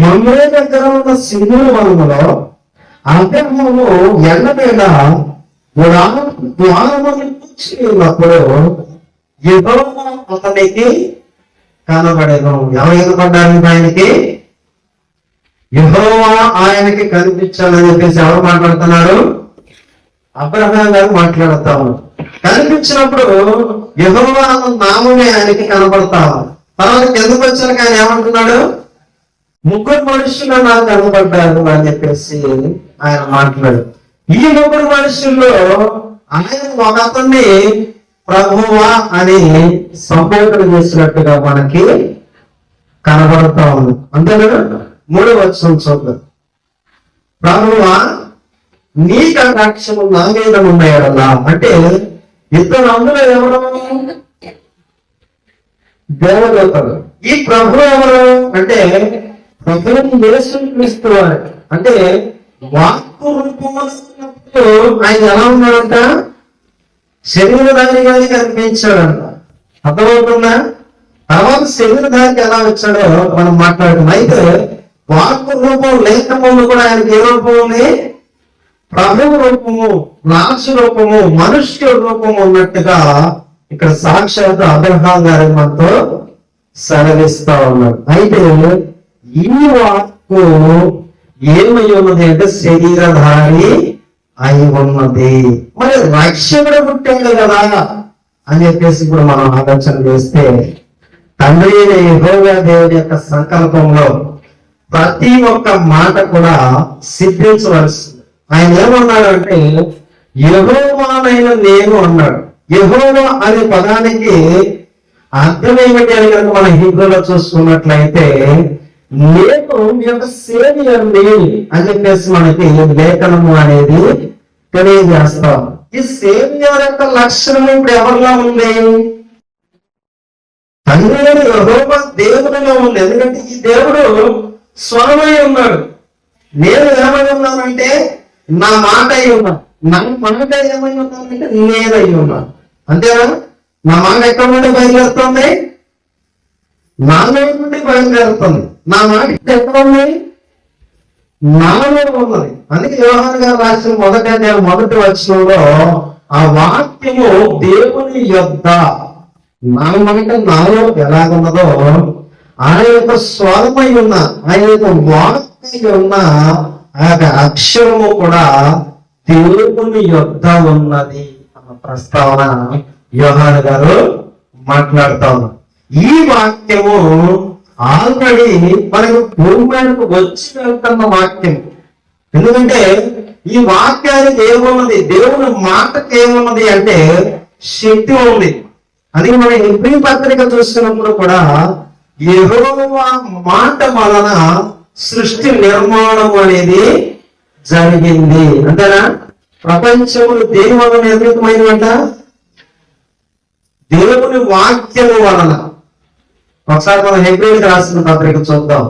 మమ్మల్ని దగ్గర ఉన్న సింధుల వనములో అబ్రహాము ఎండ మీద కూర్చుని ఉన్నప్పుడు యెహోవా అతనికి కనబడేను. ఎవరు కనబడ్డారు ఆయనకి? యెహోవా ఆయనకి కనిపించాలని చెప్పేసి ఎవరు మాట్లాడుతున్నారు? అబ్రహాం గారు మాట్లాడతాము. కనిపించినప్పుడు యెహోవా నామమే ఆయనకి కనబడతాము. తర్వాత ఎందుకు వచ్చాక ఆయన ఏమంటున్నాడు? 3 మనుషులు నాకు కనబడ్డారు అని చెప్పేసి ఆయన మాట్లాడు. ఈ 3 మనుషుల్లో ఆయన ఒక అతన్ని ప్రభువా అని సంబోధన చేసినట్టుగా మనకి కనబడతా ఉంది. అంతే కదా? 3వ వచనం చూద్దాం. ప్రభువా నీ కటాక్షము నా మీద ఉన్నాయడలా. అంటే ఇద్దరు అందులో ఎవరు? దేవదూతలు. ఈ ప్రభు ఎవరు అంటే ప్రభువుని యేసుక్రీస్తు వారు. అంటే వాక్కు రూపంలో ఆయన ఎలా ఉన్నాడంట? శరీరధారిగానే కనిపించాడంట. అర్థమవుతుందా? తర్వాత శరీరధారికి ఎలా వచ్చాడో మనం మాట్లాడుతున్నాం. అయితే వాక్కు రూపం లేకముందు కూడా ఆయనకి ఏ రూపం ఉంది? ప్రభువు రూపము, రాజు రూపము, మనుష్య రూపము ఉన్నట్టుగా ఇక్కడ సాక్షాత్ అబ్రహాం గారు మనతో సెలవిస్తా ఉన్నారు. అయితే ఈ వాక్కు ఏమై ఉన్నది అంటే శరీరధారి అయి ఉన్నది. మరి రక్షకుడు పుట్టాడు కదా అని చెప్పేసి ఇప్పుడు మనం ఆలోచన చేస్తే తండ్రి యెహోవా దేవుని యొక్క సంకల్పంలో ప్రతి ఒక్క మాట కూడా సిద్ధించవలసింది. ఆయన ఏమన్నాడు అంటే యెహోవానైన నేను అన్నాడు. యెహోవా అనే పదానికి అర్థం ఏమిటి అని కనుక మన హీబ్రూలో చూసుకున్నట్లయితే నేను మీ యొక్క సేవియర్ని అని చెప్పేసి మనకి లేఖనము అనేది తెలియజేస్తాం. ఈ సేవియర్ యొక్క లక్షణం ఇప్పుడు ఎవరిలో ఉంది? తండ్రి యెహోవా దేవుడిలో ఉంది. ఎందుకంటే ఈ దేవుడు స్వరమై ఉన్నాడు. నేను ఏమై ఉన్నానంటే నా మాట అయి ఉన్నాను. నా మాట ఏమై ఉన్నానంటే నేనై ఉన్నాను. అంతేనా? నా మాట ఎక్కడ నుండి బయలుదేరుతుంది? నాలో నుండి బయలుదేరుతుంది. నా మాట ఎక్కడ ఉంది? నాలో ఉన్నది. అందుకే యోహాను గారు రాసిన మొదటి వచనంలో ఆ వాక్యము దేవుని యొద్ద, నా మాట నాలో ఎలాగున్నదో ఆయన యొక్క స్వరమై ఉన్న, ఆయన యొక్క వాక్యం ఉన్న ఆ యొక్క అక్షరము కూడా దేవుని యొద్ద ఉన్నది అన్న ప్రస్తావన యోహాను గారు మాట్లాడుతా ఉన్నారు. ఈ వాక్యము ఆల్రెడీ మనకు భూమి మీదకు వచ్చి వెళ్తున్న వాక్యం. ఎందుకంటే ఈ వాక్యానికి ఏమున్నది, దేవుని మాటకి ఏమున్నది అంటే శక్తి ఉంది. అది మనం ఎబ్రీ పత్రిక చూస్తున్నప్పుడు కూడా యెహోవా మాట వలన సృష్టి నిర్మాణం అనేది జరిగింది అంతేనా? ప్రపంచములు దేని వలన నిర్మితమైనవంట? దేవుని వాక్యము వలన. ఒకసారి మనం హెబ్రీయులకు రాసిన పత్రిక చూద్దాం.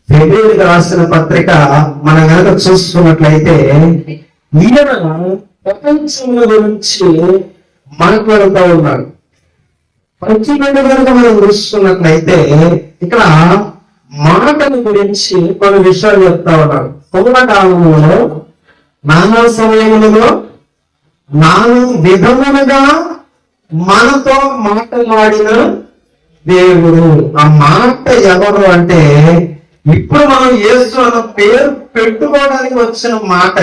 హెబ్రీయులకు రాసిన పత్రిక మనం కనుక చూసుకున్నట్లయితే ఈయన ప్రపంచముల గురించి మాట్లాడుతూ ఉన్నాడు. పంచమండి కనుక మనం చూసుకున్నట్లయితే ఇక్కడ మాటల గురించి కొన్ని విషయాలు చెప్తా ఉన్నాడు. పూర్వకాలంలో నానా సమయములలో నానా విధములుగా మనతో మాట్లాడిన దేవుడు. ఆ మాట ఎవరు అంటే ఇప్పుడు మనం యేసు అన్న పేరు పెట్టుకోవడానికి వచ్చిన మాట.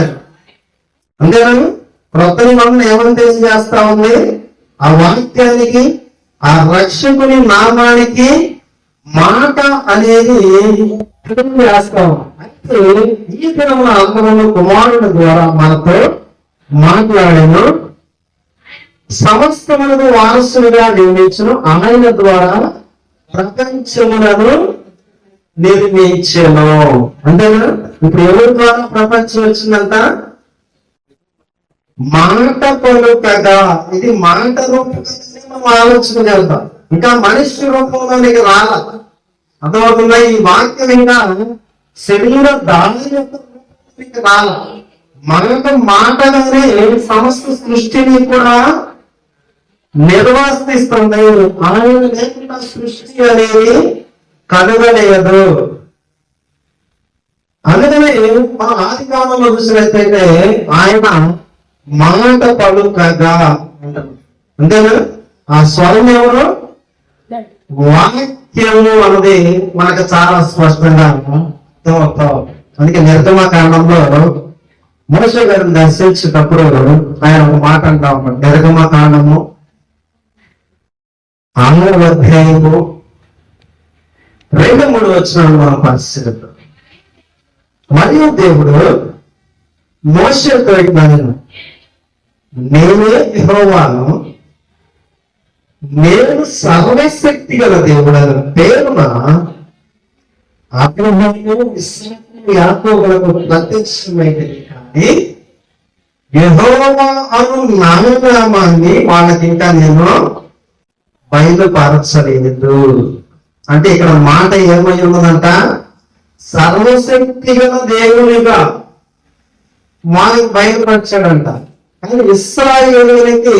అంతేనా? క్రొత్త నిబంధన ఏమని తెలియజేస్తా ఉంది? ఆ వాక్యానికి, ఆ రక్షకుని నామానికి మాట అనేది తెలియజేస్తాం. అయితే ఈ దినమున అందరూ కుమారుని ద్వారా మనతో మాట్లాడాను, సమస్తములకు వారసులుగా నిర్మించను, ఆయన ద్వారా ప్రపంచములను నిర్మించను. అంతేనా? ఇప్పుడు ఎవరి ద్వారా ప్రపంచం వచ్చిందంట? మాట పలుకగా. ఇది మాట రూపంగా మనం ఆలోచన చేద్దాం, ఇంకా మనిషి రూపంలోనికి రాల. అర్థమవుతుందా? ఈ వాక్యం ఇంకా శరీర దాని యొక్క రాల. మనకు మాటగానే సమస్త సృష్టిని కూడా నిర్వర్తిస్తుంది. ఆయన లేకుండా సృష్టి అనేది కలగలేదు. అందుకనే మనం ఆది కాలంలో చూసినట్లయితే ఆయన మాట పలుకగా అంతేనా? ఆ స్వరం ఎవరు? వాక్యము అన్నది మనకు చాలా స్పష్టంగా అర్థమవుతాం. అందుకే నిర్గమకాండంలో మోషే గారిని దర్శించేటప్పుడు ఆయన ఒక మాట అంటా ఉన్నాడు. నిర్గమకాండము 6వ అధ్యాయము 2-3 వచనాలు మనం పరిశీలిద్దాం. మరియు దేవుడు మోషేతో ఇట్లనెను, నేనే యెహోవాను, నేను సర్వశక్తి గల దేవుడను పేరున అబ్రహాము, ఇస్సాకు, యాకోబులకు ప్రత్యక్షమైనది కానీ యెహోవా అను నామనామాన్ని వాళ్ళకి ఇంకా నేను బయలుపరచలేదు. అంటే ఇక్కడ మాట ఏమై ఉన్నదంట? సర్వశక్తి గల దేవునిగా మనకి బయలుపరచాడంట. కానీ ఇశ్రాయేలునికి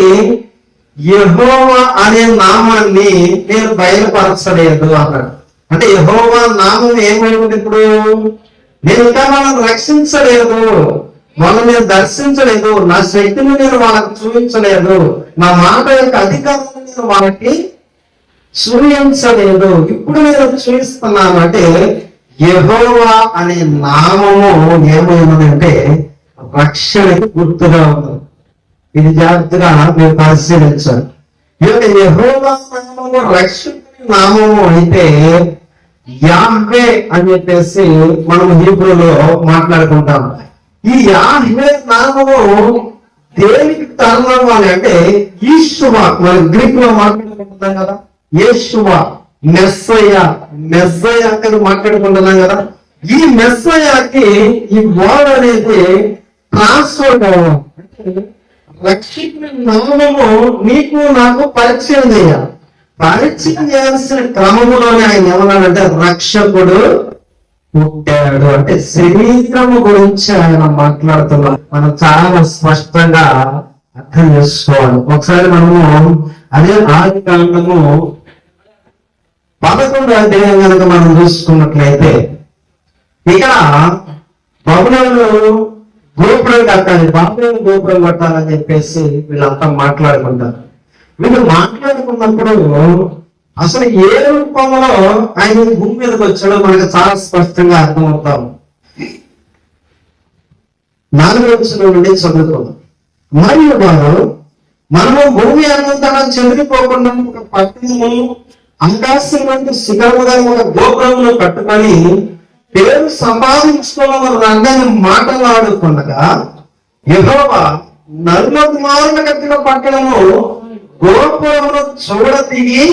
యెహోవా అనే నామాన్ని నేను బయలుపరచలేదు అన్నాడు. అంటే యెహోవా నామం ఏమైంది? ఇప్పుడు నేను ఇంకా వాళ్ళని రక్షించలేదు, వాళ్ళని నేను దర్శించలేదు, నా శక్తిని నేను వాళ్ళకి చూపించలేదు, నా మాట యొక్క అధికారాన్ని నేను వాళ్ళకి చూపించలేదు. ఇప్పుడు నేను చూపిస్తున్నాను. అంటే యెహోవా అనే నామము ఏమైనదంటే రక్షణకి గుర్తుగా ఉంది. ఇది జాగ్రత్తగా మీరు పరిశీలించాలి. యెహోవా నామము రక్షకుని నామము అయితే యాహ్వే అని చెప్పేసి మనం హీబ్రూలో మాట్లాడుకుంటాం. ఈ యాహ్వే నామము దేనికి కారణం అని అంటే ఈశ్వా, మనం గ్రీక్ లో మాట్లాడుకుంటున్నాం కదా, యేషువా, మెస్సయ్య, మెస్సయ్య అంటే మాట్లాడుకుంటున్నాం కదా. ఈ మెస్సయ్యకి ఈ వర్డ్ అనేది ట్రాన్స్ఫర్ కావాలి. రక్షకుని నామము నీకు నాకు పరిచయం చేయాలి. పరిచయం చేయాల్సిన క్రమంలోనే ఆయన ఏమన్నాడంటే రక్షకుడు పుట్టాడు. అంటే శరీరము గురించి ఆయన మాట్లాడుతున్నాం. మనం చాలా స్పష్టంగా అర్థం చేసుకోవాలి. ఒకసారి మనము అదే ఆది కాండము 11వ అధ్యాయం కనుక మనం చూసుకున్నట్లయితే ఇక్కడ బబులోను గోపురం కట్టాలి, బాబులోను గోపురం కట్టాలని చెప్పేసి వీళ్ళంతా మాట్లాడుకుంటారు. వీళ్ళు మాట్లాడుకున్నప్పుడు అసలు ఏ రూపంలో ఆయన భూమి మీదకి వచ్చాడో మనకు చాలా స్పష్టంగా అర్థమవుతాం. 4వ వచనం నుండి చదువుకుందాం. మరియు వారు మనము భూమి అంతా చెదిరిపోకుండా ఒక పట్టణము ఆకాశం వంటి శిఖరముగా ఒక గోపురమును కట్టుకొని పేరు సంపాదించుకోవాలని రంగాన్ని మాటలాడుతుండగా యెహోవా నరుల కుమారులు కట్టిన పట్టణము గోపురమును చూడ దిగి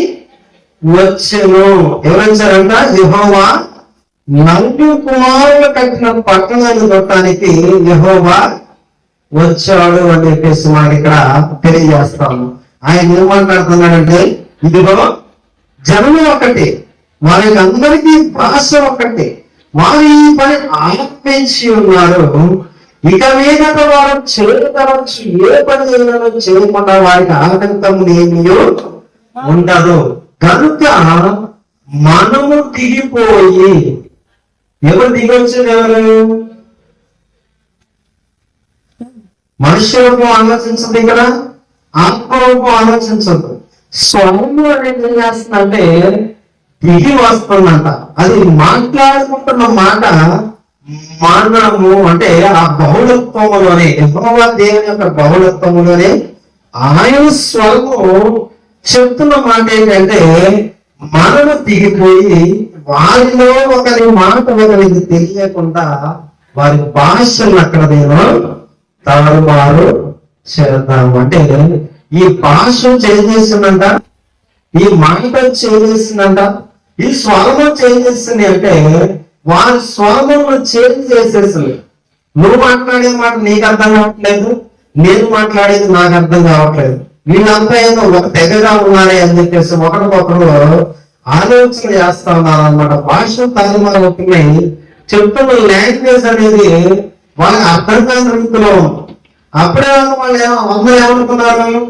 వచ్చెను. ఎవరొచ్చారంట? యెహోవా నరుల కుమారులు కట్టిన పట్టణాన్ని చూడటానికి యెహోవా వచ్చాడు అని చెప్పేసి మనకి ఇక్కడ తెలియజేస్తాము. ఆయన ఏం మాట్లాడుతున్నాడంటే, ఇదిగో జనము ఒకటి, వారికి అందరికీ భాష ఒకటి, వారు ఈ పని ఆరంభించి ఉన్నారు. ఇక మీదట వారు చేయవచ్చు, ఏ పని చేయకుండా వారికి ఆటంకం ఏమీ ఉండదు. కనుక మనము దిగిపోయి, ఎవరు దిగొచ్చింది? ఎవరు? మనుష్య రూపం ఆలోచించదు, ఇక్కడ ఆత్మరూపం ఆలోచించదు. స్వరము అనేది ఏం చేస్తుందంటే దిగి వస్తుందంట. అది మాట్లాడుకుంటున్న మాట మనము అంటే ఆ బహుళత్వములోనే, యెహోవా దేవుని యొక్క బహుళత్వములోనే ఆయన స్వరము చెప్తున్న మాట ఏంటంటే, మనము దిగిపోయి వారిలో ఒకరి మాట ఒకరికి తెలియకుండా వారి భాషను అక్కడ నేను తారుమారు చేద్దాము. అంటే ఈ భాష చేసిందంట, ఈ మాట చేసిందంట, ఈ స్వరము చేసింది. అంటే వారి స్వరము చేసేసింది. నువ్వు మాట్లాడే మాట నీకు అర్థం కావట్లేదు, నేను మాట్లాడేది నాకు అర్థం కావట్లేదు. వీళ్ళంతా ఏదో ఒక తెగగా ఉన్నారే అని చెప్పేసి ఒకరికొకరు ఆలోచన చేస్తా ఉన్నారు అన్నమాట. భాష తారుమారు అవుతున్నాయి. చెప్తున్న లాంగ్వేజ్ అనేది వాళ్ళకి అర్థం కాని రీతిలో. అప్పుడే వాళ్ళు అందరూ ఏమనుకున్నారు?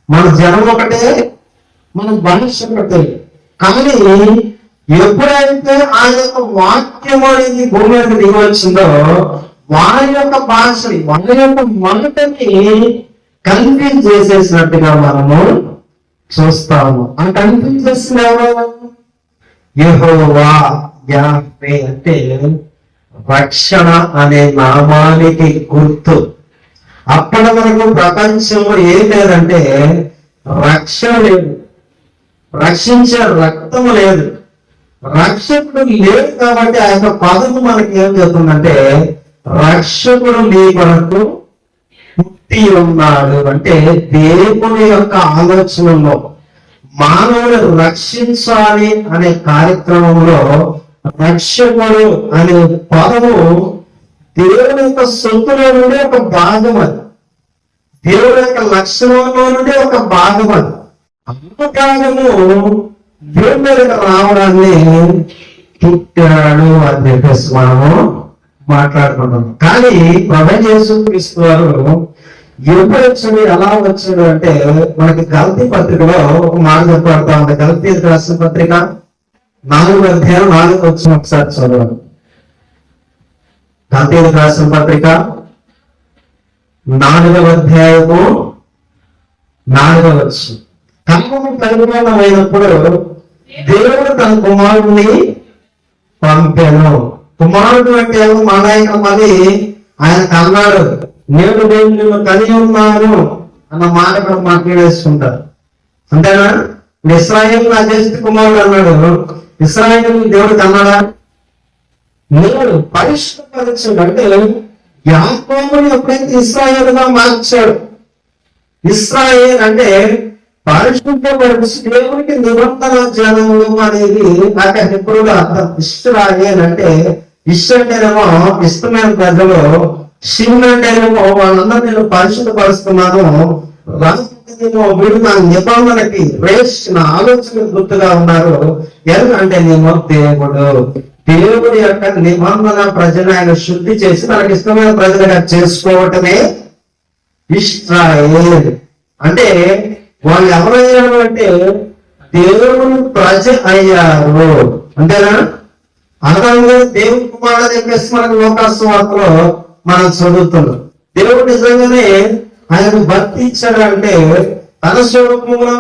మన జనం ఒకటే, మన భాష ఒకటే. కానీ ఎప్పుడైతే ఆయన యొక్క వాక్యం అనేది భూమి మీద దిగి వచ్చిందో, వారి యొక్క భాషని, వారి యొక్క మాటని కన్ఫ్యూజ్ చేసేసినట్టుగా మనము చూస్తాము. ఆ కన్ఫ్యూజ్ చేసిన యెహోవా యాహ్వే అంటే రక్షణ అనే నామానికి గుర్తు. అప్పటి వరకు ప్రపంచంలో ఏం లేదంటే రక్షణ లేదు, రక్షించే రక్తము లేదు, రక్షకుడు లేదు. కాబట్టి ఆ యొక్క పదము మనకి ఏం చెప్తుందంటే రక్షకుడు నీ కొరకు పుట్టి ఉన్నాడు. అంటే దేవుని యొక్క ఆలోచనలో మానవుని రక్షించాలి అనే కార్యక్రమంలో రక్షకుడు అనే పదము దేవుని యొక్క సొత్తులో నుండి ఒక భాగం, అది దేవుని యొక్క లక్షణంలో నుండి ఒక భాగం. అది అంతకాలము దేవుని మీదకి రావడాన్ని పుట్టాడు అని చెప్పేసి మనము మాట్లాడుకుంటాం. కానీ ప్రభు యేసుక్రీస్తు వారు ఎప్పుడు వచ్చాడు, ఎలా వచ్చాడు అంటే మనకి గలతీ పత్రికలో ఒక మాట చెప్పబడతా ఉంది. గలతీ రాసిన పత్రిక 4వ అధ్యాయం 4వ వచనం ఒకసారి చదవండి. గలతీ రాసిన పత్రిక 4వ అధ్యాయము 4వ వచనం. కర్మము పరిపూర్ణమైనప్పుడు దేవుడు తన కుమారుడిని పంపాను. కుమారుడు అంటే మన మళ్ళీ ఆయన కన్నాడు, నేను నిన్ను కలిగి ఉన్నాను అన్న మాట కూడా మాట్లాడేసుకుంటారు. అంతేనా? ఇశ్రాయేలు నా జ్యేష్ఠ కుమారుడు అన్నాడు. ఇశ్రాయేలు దేవుడు కన్నాడా? నేను పరిశుద్ధపరచాడు. అంటే యాకోబుని ఎప్పుడైతే ఇశ్రాయేలుగా మార్చాడు, ఇశ్రాయేల్ అంటే పరిశుద్ధపరిచి దేవునికి నిబంధన జనము అనేది నాకు ఎప్పుడు అర్థం. ఇశ్రాయేల్ అంటే ఇష్ అంటేనేమో ఇష్టమైన ప్రజలు, షిన్ అంటేనేమో వాళ్ళందరూ నేను పరిశుద్ధపరుస్తున్నాను, వీడు నా నిబంధనకి రేష్ నా ఆలోచన గుర్తుగా ఉన్నారు. ఎందుకంటే నేను దేవుడు, దేవుడి యొక్క నిబంధన ప్రజలు ఆయన శుద్ధి చేసి తనకి ఇష్టమైన ప్రజలుగా చేసుకోవటమే ఇశ్రాయేల్. అంటే వాళ్ళు ఎవరయ్యారు అంటే దేవుని ప్రజ అయ్యారు. అంతేనా? అనగా దేవుని కుమారుడు చెప్పేసి మనకు లోకాసు వార్తలో మనం చదువుతున్నాం. దేవుడు నిజంగానే ఆయనకు భక్తి ఇచ్చాడు. అంటే తన స్వరూపంలో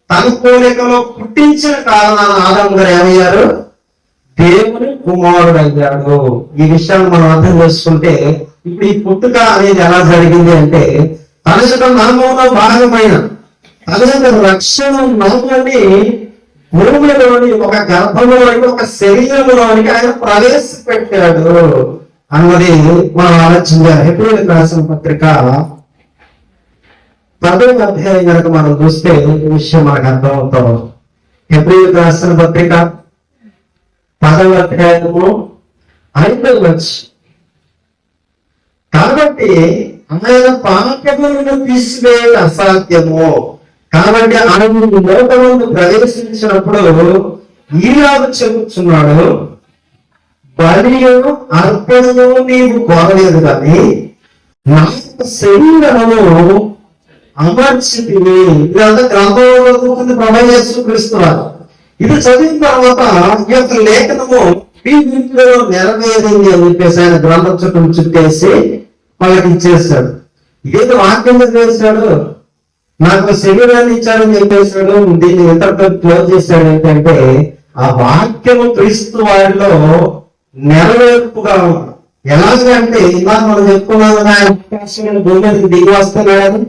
తన పోలికలో పుట్టించిన కారణాన ఆదాము గారు ఏమయ్యారు? దేవుని కుమారుడు అయ్యాడు. ఈ విషయాన్ని మనం అర్థం చేసుకుంటే ఇప్పుడు ఈ పుట్టుక అనేది ఎలా జరిగింది అంటే తన యొక్క నామంలో భాగమైన తన యొక్క రక్షణ నామాన్ని భూమిలోని ఒక గర్భంలోని ఒక శరీరంలోనికి ఆయన ప్రవేశపెట్టాడు అన్నది మనం ఆలోచించాలి. హెబ్రీయులకు రాసిన పత్రిక 10వ అధ్యాయం కనుక మనం చూస్తే ఈ విషయం మనకు అర్థమవుతాం. హెబ్రీయులకు రాసిన పత్రిక 10వ అధ్యాయము 5వ వచనం. కాబట్టి ఆయన పాపములను తీసివేయ అసాధ్యము. కాబట్టి ఆయన లోకమును ప్రవేశించినప్పుడు ఈలాగు చెబుతున్నాడు, బలియు అర్పణను నీవు కోరలేదు కానీ నా శరీరము అమర్చితివి. ఇదంతా గ్రంథంలో ప్రభు యేసుక్రీస్తు వారు. ఇది చదివిన తర్వాత ఈ యొక్క లేఖనము మీ ఇంట్లో నెరవేరింది అని చెప్పేసి ఆయన గ్రంథం చుట్టూ చుట్టేసి వాళ్ళకి ఇచ్చేస్తాడు. ఏదో వాక్యం చేశాడు, నాకు శరీరాన్ని ఇచ్చాడని చెప్పేశాడు. దీన్ని ఎంతటితో క్లోజ్ చేశాడు ఏంటంటే ఆ వాక్యము క్రీస్తు వారిలో నెరవేర్పుగా ఉన్నాడు. ఎలాగంటే ఇలా మనం చెప్పుకున్నాం, ఆయన భూమి మీదకి దిగి వస్తున్నాడు.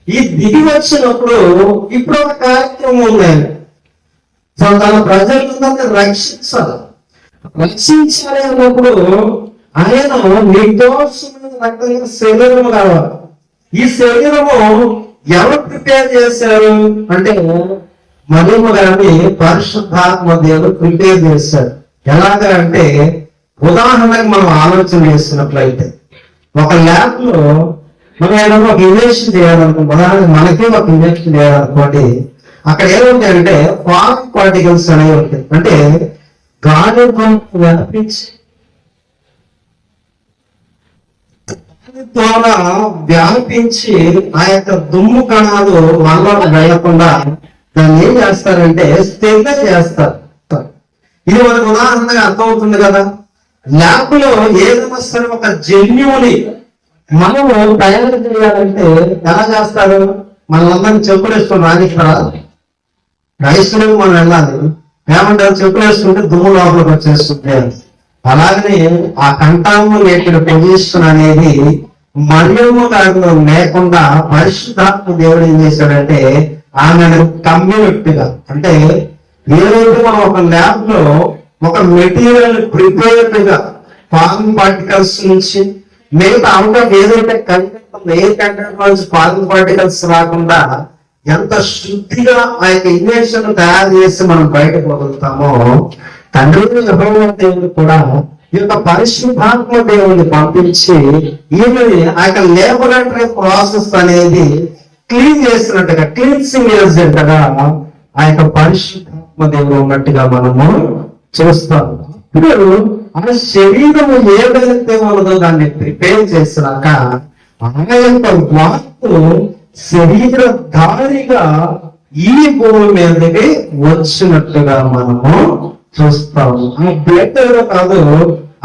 ఈ దిగి వచ్చినప్పుడు ఇప్పుడు ఒక కార్యక్రమం ఉంది. ఆయన తన ప్రజలందరినీ రక్షించాలి అన్నప్పుడు ఆయన నిర్దోషమైన రక్తమైన శరీరము కావాలి. ఈ శరీరము ఎవరు ప్రిపేర్ చేశారు అంటే మరియమ్మ గారిని పరిశుద్ధాత్మ దేవుడు ప్రిపేర్ చేశారు. ఎలాగా అంటే ఉదాహరణకు మనం ఆలోచన చేస్తున్నట్లయితే ఒక ల్యాబ్ లో మనం ఏదైనా ఒక ఇంజక్షన్ చేయాలనుకుంటే, ఉదాహరణకు మనకే ఒక ఇంజక్షన్ చేయాలనుకోండి, అక్కడ ఏముంటాయంటే ఫారెన్ పార్టికల్స్ అనేవి ఉంటాయి. అంటే గాలి వ్యాపించి ద్వారా వ్యాపించి ఆ యొక్క దుమ్ము కణాలు మనలో వెళ్ళకుండా దాన్ని ఏం చేస్తారంటే స్టెరిలైజ్ చేస్తారు. ఇది మనకు ఉదాహరణగా అర్థమవుతుంది కదా. ల్యాబ్ లో ఏదైనా సరే ఒక జన్యువుని మనము తయారు చేయాలంటే ఎలా చేస్తారు? మనమందరం చెప్పులేసుకుని రానిస్తారా? రైతులకు మనం వెళ్ళాలి, ఏమంటారు? చెప్పులేసుకుంటే దుమ్ము లోపలికి వచ్చేస్తుంది. అలాగనే ఆ కంఠము నేటిన పొజిషన్ అనేది మరియమ్మ గారిలో లేకుండా పరిశుద్ధాత్మ దేవుడు ఏం చేశాడంటే ఆమెను కమ్యూనిటీగా, అంటే ఏదైతే మనం ఒక ల్యాబ్ లో ఒక మెటీరియల్ ప్రిపేర్డ్ గా ఫారిన్ పార్టికల్స్ నుంచి మిగతా అవుట్ ఆఫ్ ఏదైతే కంటెంట్ ఏ కంటెంట్ నుంచి ఫారిన్ పార్టికల్స్ రాకుండా ఎంత శుద్ధిగా ఆ యొక్క ఇంజక్షన్ తయారు చేసి మనం బయటకు వదులుతామో, తండ్రి యెహోవా దేవుడు కూడా ఈ యొక్క పరిశుద్ధాత్మ దేవుడిని పంపించి ఈమె ఆ యొక్క లేబొరేటరీ ప్రాసెస్ అనేది క్లీన్ చేస్తున్నట్టుగా, క్లీన్సింగ్ ఏజెంట్ గా ఆ యొక్క పరిశుద్ధాత్మ దేవుడు ఉన్నట్టుగా మనము చూస్తాం. ఇప్పుడు ఆ శరీరము ఏదైతే ఉన్నదో దాన్ని ప్రిపేర్ చేసినాక ఆ యొక్క వాక్కు శరీరధారిగా ఈ భూమి మీదకి వచ్చినట్టుగా మనము చూస్తాము. ఆ బ్లడ్ ఎవరో కాదు,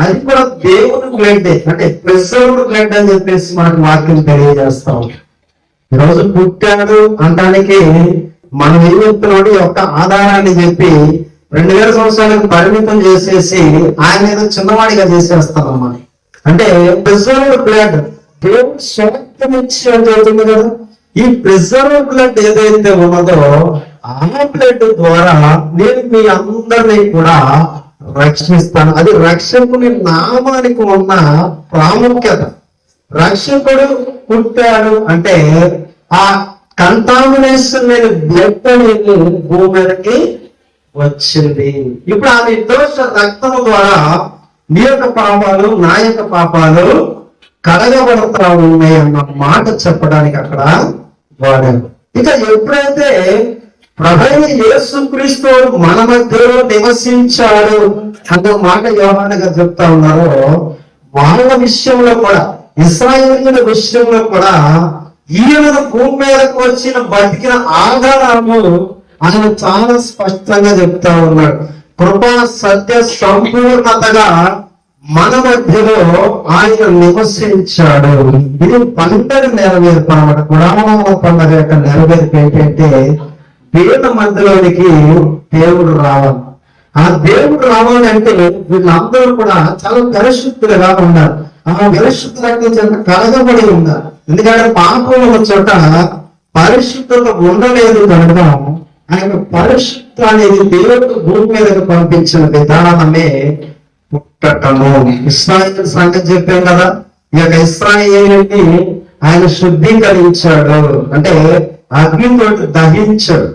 అది కూడా దేవుని బ్లడ్, అంటే ప్రిజర్వ్డ్ బ్లడ్ అని చెప్పేసి మనకు వాక్యం తెలియజేస్తాం. ఈరోజు పుట్టాడు అనడానికి మనం ఏం చెప్తున్నాడు? యొక్క ఆధారాన్ని చెప్పి 2000 సంవత్సరాలకు పరిమితం చేసేసి ఆయన ఏదో చిన్నవాడిగా చేసేస్తాం అన్నమాట. అంటే ప్రిజర్వ్డ్ బ్లడ్ దేవుడు స్వార్థం ఇచ్చి అని చెబుతుంది కదా. ఈ ప్రిజర్వ్డ్ బ్లడ్ ఏదైతే ఉన్నదో ఆ బ్లడ్ ద్వారా నేను మీ అందరినీ కూడా రక్షిస్తాను. అది రక్షకుని నామానికి ఉన్న ప్రాముఖ్యత. రక్షకుడు పుట్టాడు అంటే ఆ కంటామినేషన్ లేని బ్లడ్ అనేది భూమి మీదకి వచ్చింది. ఇప్పుడు ఆ నిర్దోష రక్తము ద్వారా నీ యొక్క పాపాలు నా యొక్క పాపాలు కడగబడతా ఉన్నాయి అన్న మాట చెప్పడానికి అక్కడ వాడారు. ఇక ఎప్పుడైతే ప్రభువైన యేసుక్రీస్తు మన మధ్యలో నివసించాడు అన్న మాట యోహాను గారు చెప్తా ఉన్నారో, వాళ్ళ విషయంలో కూడా, ఇశ్రాయేలీయుల విషయంలో కూడా ఈయన భూమి మీదకు వచ్చిన బతికిన ఆధారము ఆయన చాలా స్పష్టంగా చెప్తా ఉన్నాడు. కృపా సత్య సంపూర్ణతగా మన మధ్యలో ఆయన నివసించాడు. ఇది పండుగ నెరవేర్పు అన్నమాట. కుడాల పండుగ యొక్క నెరవేర్పు ఏంటంటే వీళ్ళ మధ్యలోనికి దేవుడు రావాలి. ఆ దేవుడు రావాలి అంటే వీళ్ళందరూ కూడా చాలా పరిశుద్ధులుగా ఉన్నారు. ఆ పరిశుద్ధ రక్తం చేత కలగబడి ఉన్నారు. ఎందుకంటే పాపం ఒక చోట పరిశుద్ధత ఉండలేదు కనుక ఆయన పరిశుద్ధ అనేది దేవుడు భూమి మీదకి పంపించిన విధానమే పుట్టటము. ఇశ్రాయేలు సంగతి చెప్పాం కదా, ఈ యొక్క ఇశ్రాయేలుని ఆయన శుద్ధీకరించాడు, అంటే అగ్నితో దహించాడు.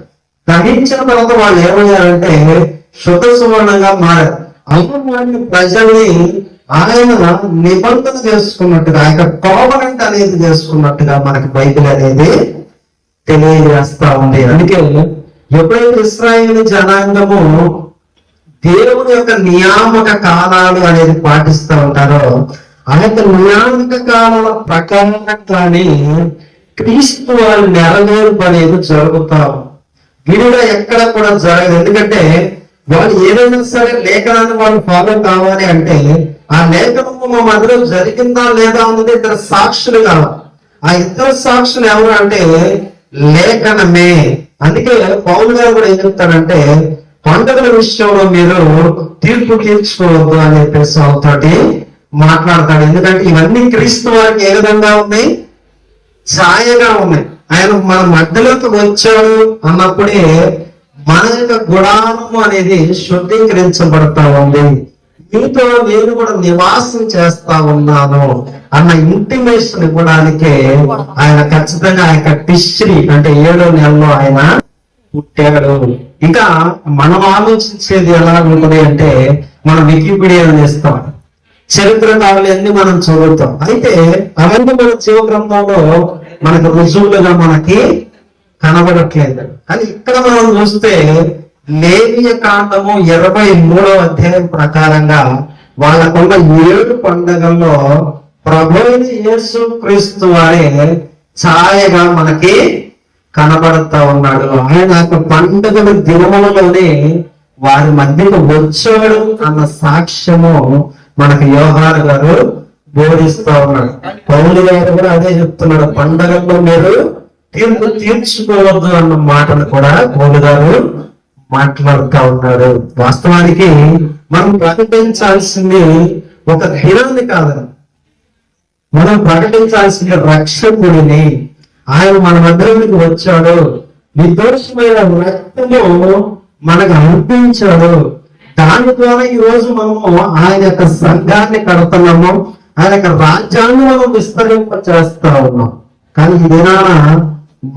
దహించిన తర్వాత వాళ్ళు ఏమయ్యారంటే శుద్ధ సువర్ణంగా మారారు. అమ్మవారిని ప్రజల్ని ఆయన నిబంధన చేసుకున్నట్టుగా, ఆయన కోవనెంట్ అనేది చేసుకున్నట్టుగా మనకి బైబిల్ అనేది తెలియజేస్తా ఉంది. అందుకే ఎప్పుడైతే ఇశ్రాయేలు జనాంగము దేవుని యొక్క నియామక కాలాలు అనేది పాటిస్తూ ఉంటారో, ఆ యొక్క నియామక కాలాల ప్రకారంగా కానీ క్రీస్తు వారి నెరవేర్పు అనేది జరుగుతాం. విడిగా ఎక్కడ కూడా జరగదు. ఎందుకంటే వాళ్ళు ఏదైనా సరే లేఖనాన్ని వాళ్ళు ఫాలో కావాలి అంటే ఆ లేఖనము మా మధ్యలో జరిగిందా లేదా అన్నది ఇద్దరు సాక్షులు కావాలి. ఆ ఇద్దరు సాక్షులు ఎవరు అంటే లేఖనమే. అందుకే పౌలు గారు కూడా ఏం చెప్తారంటే పండుగల విషయంలో మీరు తీర్పు తీర్చుకోవద్దు అని చెప్పేసి వాళ్ళతోటి మాట్లాడతాడు. ఎందుకంటే ఇవన్నీ క్రీస్తు వారికి ఏ విధంగా ఉన్నాయి, ఛాయగా ఉన్నాయి. ఆయన మన మధ్యలోకి వచ్చాడు అన్నప్పుడే మన యొక్క గుణాలము అనేది శుద్ధీకరించబడతా ఉంది. మీతో నేను కూడా నివాసం చేస్తా ఉన్నాను అన్న ఇంటిమేషన్ ఇవ్వడానికే ఆయన ఖచ్చితంగా ఆ యొక్క టిష్రీ అంటే 7వ నెలలో ఆయన పుట్టాడు. ఇంకా మనం ఆలోచించేది ఎలా ఉంటుంది అంటే మనం వికీపీడియా చేస్తాం, చరిత్ర కావాలన్నీ మనం చదువుతాం. అయితే అవన్నీ మన జీవ గ్రంథంలో మనకు రుజువులుగా మనకి కనబడట్లేదు. కానీ ఇక్కడ మనం చూస్తే లేవియ కాండము 23వ అధ్యాయం ప్రకారంగా వాళ్ళకున్న 7 పండుగల్లో ప్రభువైన యేసు క్రీస్తు వారే ఛాయగా మనకి కనబడతా ఉన్నాడు. ఆయన పండుగల దినములలోనే వారి మధ్యకు వచ్చాడు అన్న సాక్ష్యము మనకు యోహాను గారు బోధిస్తా ఉన్నాడు. పౌలు గారు కూడా అదే చెప్తున్నాడు, పండుగల్లో మీరు తీర్పు తీర్చుకోవద్దు అన్న మాటను కూడా పౌలు గారు మాట్లాడుతూ ఉన్నాడు. వాస్తవానికి మనం ప్రకటించాల్సింది ఒక దినాన్ని కాదు, మనం ప్రకటించాల్సిన రక్షకుడిని. ఆయన మన మధ్యలోకి వచ్చాడు, నిర్దోషమైన రక్తము మనకు అర్పించాడు. దాని ద్వారా ఈ రోజు మనము ఆయన యొక్క సంఘాన్ని కడుతున్నాము, ఆయన యొక్క రాజ్యాన్ని మనం విస్తరింప చేస్తా ఉన్నాం. కానీ ఈ దినాన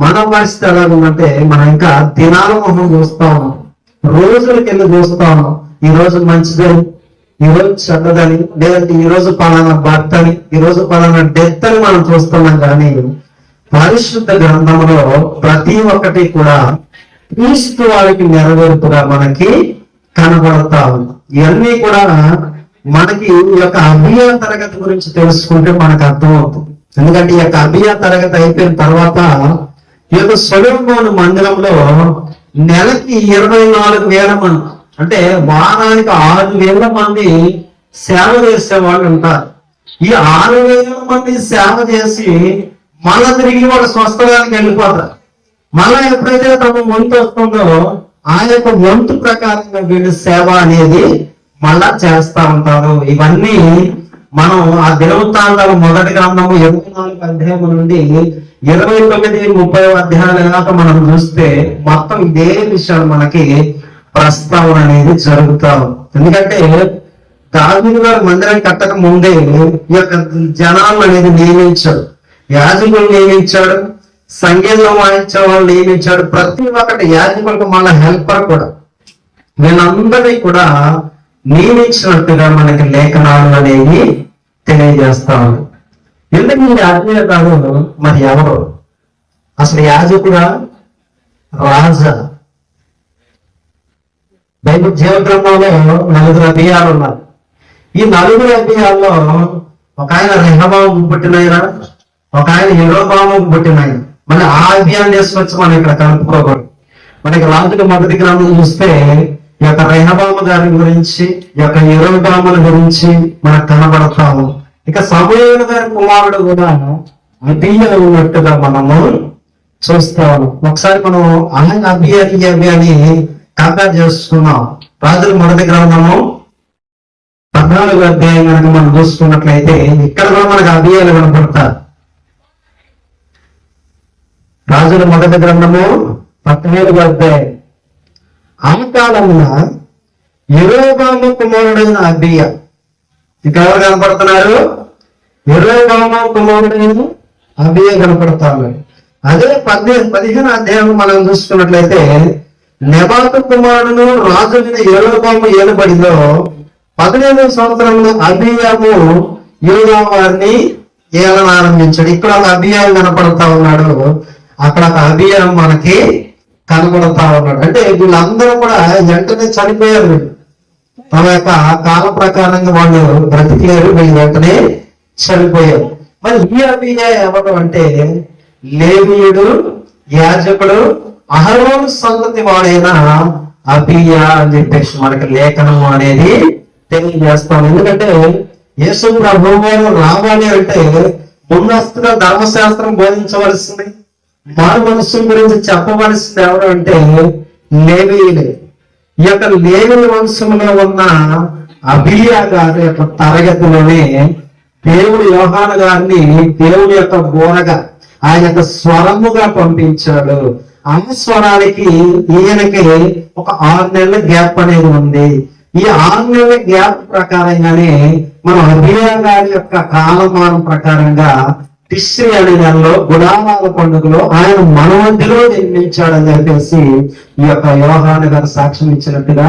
మన పరిస్థితి ఎలా ఉందంటే మనం ఇంకా దినాల మొహం చూస్తా ఉన్నాం, రోజులకి వెళ్ళి చూస్తా ఉన్నాం. ఈ రోజు మంచిదని, ఈ రోజు చెడ్డదని, లేదంటే ఈ రోజు పలానా భర్త అని, ఈ రోజు పలానా డెత్ అని మనం చూస్తున్నాం. కానీ పరిశుద్ధ గ్రంథంలో ప్రతి ఒక్కటి కూడా క్రీస్తు వారికి నెరవేర్పుగా మనకి కనబడతా ఉంది. ఇవన్నీ కూడా మనకి ఈ యొక్క అభియా తరగతి గురించి తెలుసుకుంటే మనకు అర్థమవుతుంది. ఎందుకంటే ఈ యొక్క అభియా తరగతి అయిపోయిన తర్వాత ఈ యొక్క సొలొమోను మందిరంలో నెలకి 24,000 మంది, అంటే వారానికి 6,000 మంది సేవ చేసే వాళ్ళు ఉంటారు. ఈ 6,000 మంది సేవ చేసి మళ్ళా తిరిగి వాళ్ళ స్వస్థలానికి వెళ్ళిపోతారు. మళ్ళా ఎప్పుడైతే తమ వంతు వస్తుందో ఆ యొక్క వంతు ప్రకారంగా వీళ్ళు సేవ అనేది మళ్ళా చేస్తా ఉంటారు. ఇవన్నీ మనం ఆ దినవృత్తాంతాలు మొదటి గ్రంథము 24వ అధ్యాయం నుండి 29-30వ అధ్యాయాల దాకా మనం చూస్తే మొత్తం ఇదే విషయాలు మనకి ప్రస్తావన అనేది జరుగుతాం. ఎందుకంటే దావీదు గారు మందిరం కట్టక ముందే ఈ యొక్క జనాలు అనేది నియమించాడు, యాజకులు నియమించాడు, సంగీతం వాయించే వాళ్ళు నియమించాడు. ప్రతి ఒక్కటి యాజకులకు మన హెల్పర్ కూడా, వీళ్ళందరినీ కూడా నియమించినట్టుగా మనకి లేఖనాలు అనేవి తెలియజేస్తాము. ఎందుకు ఈ ఆజ్ఞ కాదు మరి ఎవరు? అసలు యాజకుడా, రాజా? బైబిల్ జీవ గ్రంథంలో 4 అభియాలు ఉన్నారు. ఈ 4 అభియాల్లో ఒక ఆయన రెహబాము పుట్టినైనా, ఒక ఆయన యెరోబాము పుట్టినైనా. మళ్ళీ ఆ అభియాన్ని తీసుకొచ్చి మనం ఇక్కడ కలుపుకోకూడదు. మనకి రాజుల మొదటి గ్రంథం చూస్తే ఈ యొక్క రెహబాము గారి గురించి, ఈ యొక్క యెరోబాముల గురించి మనకు కనబడతాము. ఇక సమూయేలు గారి కుమారుడు కూడా అభియ ఉన్నట్టుగా మనము చూస్తాము. ఒకసారి మనం ఆయన అభియాని కంపేర్ చేసుకున్నాం. రాజుల మొదటి గ్రంథము 14వ అధ్యాయం కనుక మనం చూసుకున్నట్లయితే ఇక్కడ కూడా మనకు అభియాలు కనపడతారు. రాజుల మొదటి గ్రంథము 14వ అధ్యాయం. ఆ కాలంలో యెరోబాము కుమారుడైన అబీయా, ఇక్కడ ఎవరు కనపడుతున్నారు? యెరోబాము కుమారుడైన అబీయా కనపడతారు. అదే 15వ అధ్యాయం మనం చూసుకున్నట్లయితే నెబాతు కుమారుడు రాజుని యెరోబాము ఏలుబడిలో 15వ సంవత్సరంలో అబీయాము యూదా వారిని ఏలనారంభించాడు. ఇక్కడ ఒక అబీయాము కనపడతా ఉన్నాడు, అక్కడ ఒక అబీయాము మనకి కనపడతా ఉన్నాడు. అంటే వీళ్ళందరూ కూడా వెంటనే చనిపోయారు. తమ యొక్క కాల ప్రకారంగా వాళ్ళు బ్రతికలేరు, వీళ్ళు వెంటనే చనిపోయారు. మరి ఈ అబీయా ఎవరు అంటే లేవీయుడు, యాజకుడు, అహరోను సంతతి వాడైన అబీయా అని చెప్పేసి మనకి లేఖనం అనేది తెలియజేస్తాం. ఎందుకంటే యేసు ప్రభువు వారు రావాలి అంటే ముందస్తుగా ధర్మశాస్త్రం బోధించవలసింది, మారు మనస్సు గురించి చెప్పవలసింది ఎవరు అంటే లేవీయులు. ఈ యొక్క లేవీ వంశంలో ఉన్న అబీయా గారి యొక్క తరగతిలోనే దేవుడు యోహాను గారిని దేవుడి యొక్క బోరగా, ఆయన యొక్క స్వరముగా పంపించాడు. ఆ స్వరానికి ఈయనకి ఒక 6 నెలల గ్యాప్ అనేది ఉంది. ఈ 6 నెలల గ్యాప్ ప్రకారంగానే మనం అబీయా గారి యొక్క కాలమానం ప్రకారంగా తిస్రీ అనే నెలలో గుడారాల పండుగలో ఆయన మన మధ్యలో జన్మించాడని చెప్పేసి ఈ యొక్క యోహాను గారు సాక్ష్యం ఇచ్చినట్టుగా,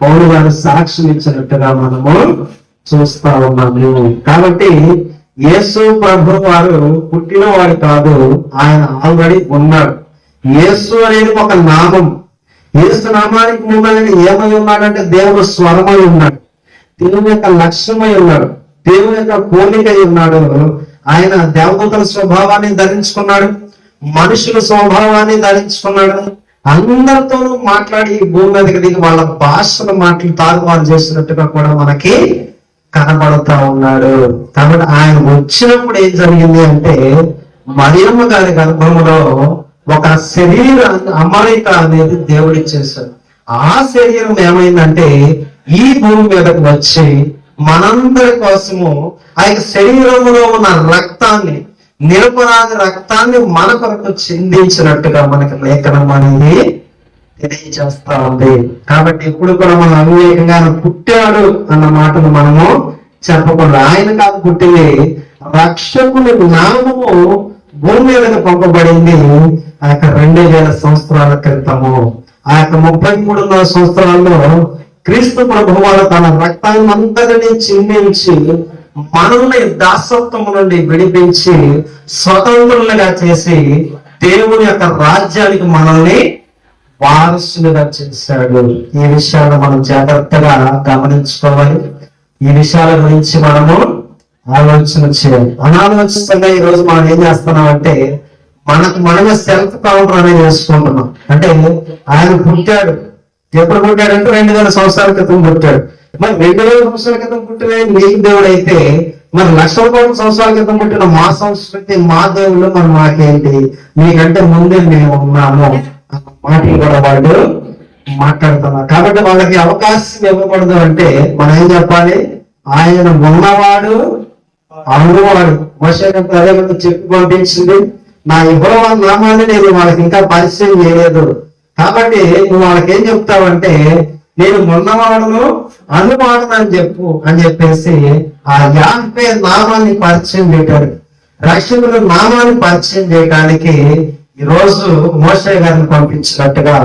పౌలు గారు సాక్ష్యం ఇచ్చినట్టుగా మనము చూస్తా ఉన్నాము. కాబట్టి యేసు ప్రభు వారు పుట్టినవాడు కాదు, ఆయన ఆల్రెడీ ఉన్నాడు. యేసు అనేది ఒక నామం. యేసు నామానికి ముందు ఆయన ఏమై ఉన్నాడంటే దేవుడు స్వరమై ఉన్నాడు, దేవుని యొక్క లక్ష్యమై ఉన్నాడు, దేవుని యొక్క పోలికై ఉన్నాడు. ఆయన దేవదూతల స్వభావాన్ని ధరించుకున్నాడు, మనుషుల స్వభావాన్ని ధరించుకున్నాడు. అందరితోనూ మాట్లాడి ఈ భూమి మీదకి దిగి వాళ్ళ భాషను మాటలు తారుమారు చేసినట్టుగా కూడా మనకి కనబడుతా ఉన్నాడు. కాబట్టి ఆయన వచ్చినప్పుడు ఏం జరిగింది అంటే మరియమ్మ గారి గర్భంలో ఒక శరీర అమరిక అనేది దేవుడి చేశాడు. ఆ శరీరం ఏమైందంటే ఈ భూమి మీదకి వచ్చి మనందరి కోసము ఆ యొక్క శరీరంలో ఉన్న రక్తాన్ని, నిరపరాధ రక్తాన్ని మన కొరకు చిందించినట్టుగా మనకి లేఖనం అనేది తెలియజేస్తా ఉంది. కాబట్టి ఇప్పుడు కూడా మనం అవివేకంగా పుట్టాడు అన్న మాటను మనము చెప్పకుండా, ఆయన కాదు పుట్టింది, రక్షకుని నామము భూమి మీదకి పంపబడింది ఆ యొక్క 2000 సంవత్సరాల క్రితము. ఆ యొక్క 33వ సంవత్సరాల్లో క్రీస్తు ప్రభువు వారు తన రక్తాన్ని అంతటినీ చిందించి మనల్ని దాసత్వం నుండి విడిపించి స్వతంత్రులుగా చేసి దేవుని యొక్క రాజ్యానికి మనల్ని వారసులుగా చేశాడు. ఈ విషయాలు మనం జాగ్రత్తగా గమనించుకోవాలి. ఈ విషయాల గురించి మనము ఆలోచన చేయాలి. అనాలోచితంగా ఈ రోజు మనం ఏం చేస్తున్నామంటే మనమే సెల్ఫ్ కౌంటర్ అనేది చేసుకుంటున్నాం. అంటే ఆయన పుట్టాడు, ఎప్పుడు పుట్టాడంటే 2000 సంవత్సరాల క్రితం పుట్టాడు. మరి 2000 సంవత్సరాల క్రితం పుట్టిన నీకు దేవుడు అయితే మరి 1,00,000 సంవత్సరాల క్రితం పుట్టిన మా సంస్కృతి, మా దేవుళ్ళు మరి మాకేంటి, మీకంటే ముందే మేము ఉన్నాము అన్న మాటలు కూడా వాళ్ళు మాట్లాడుతున్నారు. కాబట్టి వాళ్ళకి అవకాశం ఇవ్వకూడదు. అంటే మనం ఏం చెప్పాలి? ఆయన ఉన్నవాడు, అనువాడు. మోషే అదే చెప్పి పంపించింది, నా యెహోవా నామాన్ని నేను వాళ్ళకి ఇంకా పరిచయం చేయలేదు. కాబట్టి నువ్వు వాళ్ళకి ఏం చెప్తావంటే నేను మొన్నవాడును అనువాడును అని చెప్పు అని చెప్పేసి ఆ యాహ్వే నామాన్ని పరిచయం చేయటాడు. రక్షకుల నామాన్ని పరిచయం చేయడానికి ఈ రోజు మోషే గారిని పంపించినట్టుగా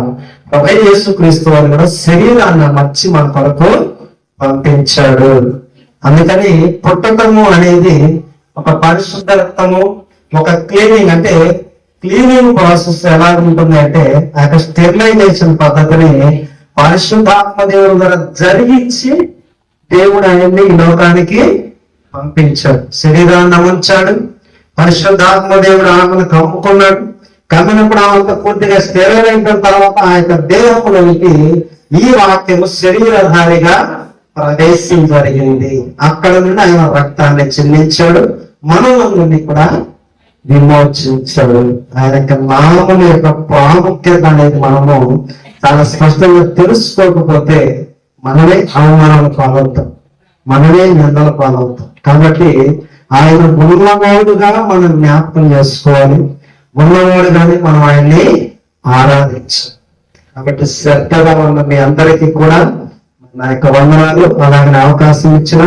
ప్రభువైన యేసుక్రీస్తు వారు కూడా శరీరాన్ని మర్చి మన కొరకు పంపించాడు. అందుకని పుట్టటము అనేది ఒక పరిశుద్ధ రక్తము, ఒక క్లీనింగ్. అంటే క్లీనింగ్ ప్రాసెస్ ఎలా ఉంటుంది అంటే ఆ యొక్క స్టెరిలైజేషన్ పద్ధతిని పరిశుద్ధాత్మ దేవుడు ద్వారా జరిగించి దేవుడు ఆయన్ని ఈ లోకానికి పంపించాడు. శరీరాన్ని అమర్చాడు, పరిశుద్ధాత్మ దేవుడు ఆమెను కమ్ముకున్నాడు. కమ్మినప్పుడు ఆమె పూర్తిగా స్టెరైల్ అయిపోయిన తర్వాత ఆ యొక్క దేహంలోనికి ఈ వాక్యము శరీరధారిగా ప్రవేశం జరిగింది. అక్కడ నుండి ఆయన రక్తాన్ని చెల్లించాడు, మనలో నుండి కూడా విమోచించాడు. ఆయన యొక్క నామముల యొక్క ప్రాముఖ్యత అనేది మనము చాలా స్పష్టంగా తెలుసుకోకపోతే మనమే అవమానాల పాలవుతాం, మనమే నిందల పాలవుతాం. కాబట్టి ఆయన ఉన్నవాడుగా మనం జ్ఞాపకం చేసుకోవాలి, ఉన్నవాడుగానే మనం ఆయన్ని ఆరాధించాలి. కాబట్టి శ్రద్ధగా ఉన్న మీ అందరికీ కూడా నా యొక్క వందనాలు. అలాగే అవకాశం ఇచ్చిన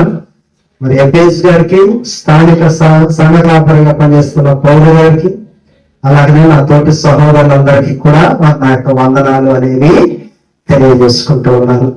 మరి ఎంపీఎస్ గారికి, స్థానిక సంఘ కాపరిగా పనిచేస్తున్న పౌరు గారికి, అలాగనే నా తోటి సహోదరులందరికీ కూడా నా యొక్క వందనాలు అనేవి తెలియజేసుకుంటూ ఉన్నాను.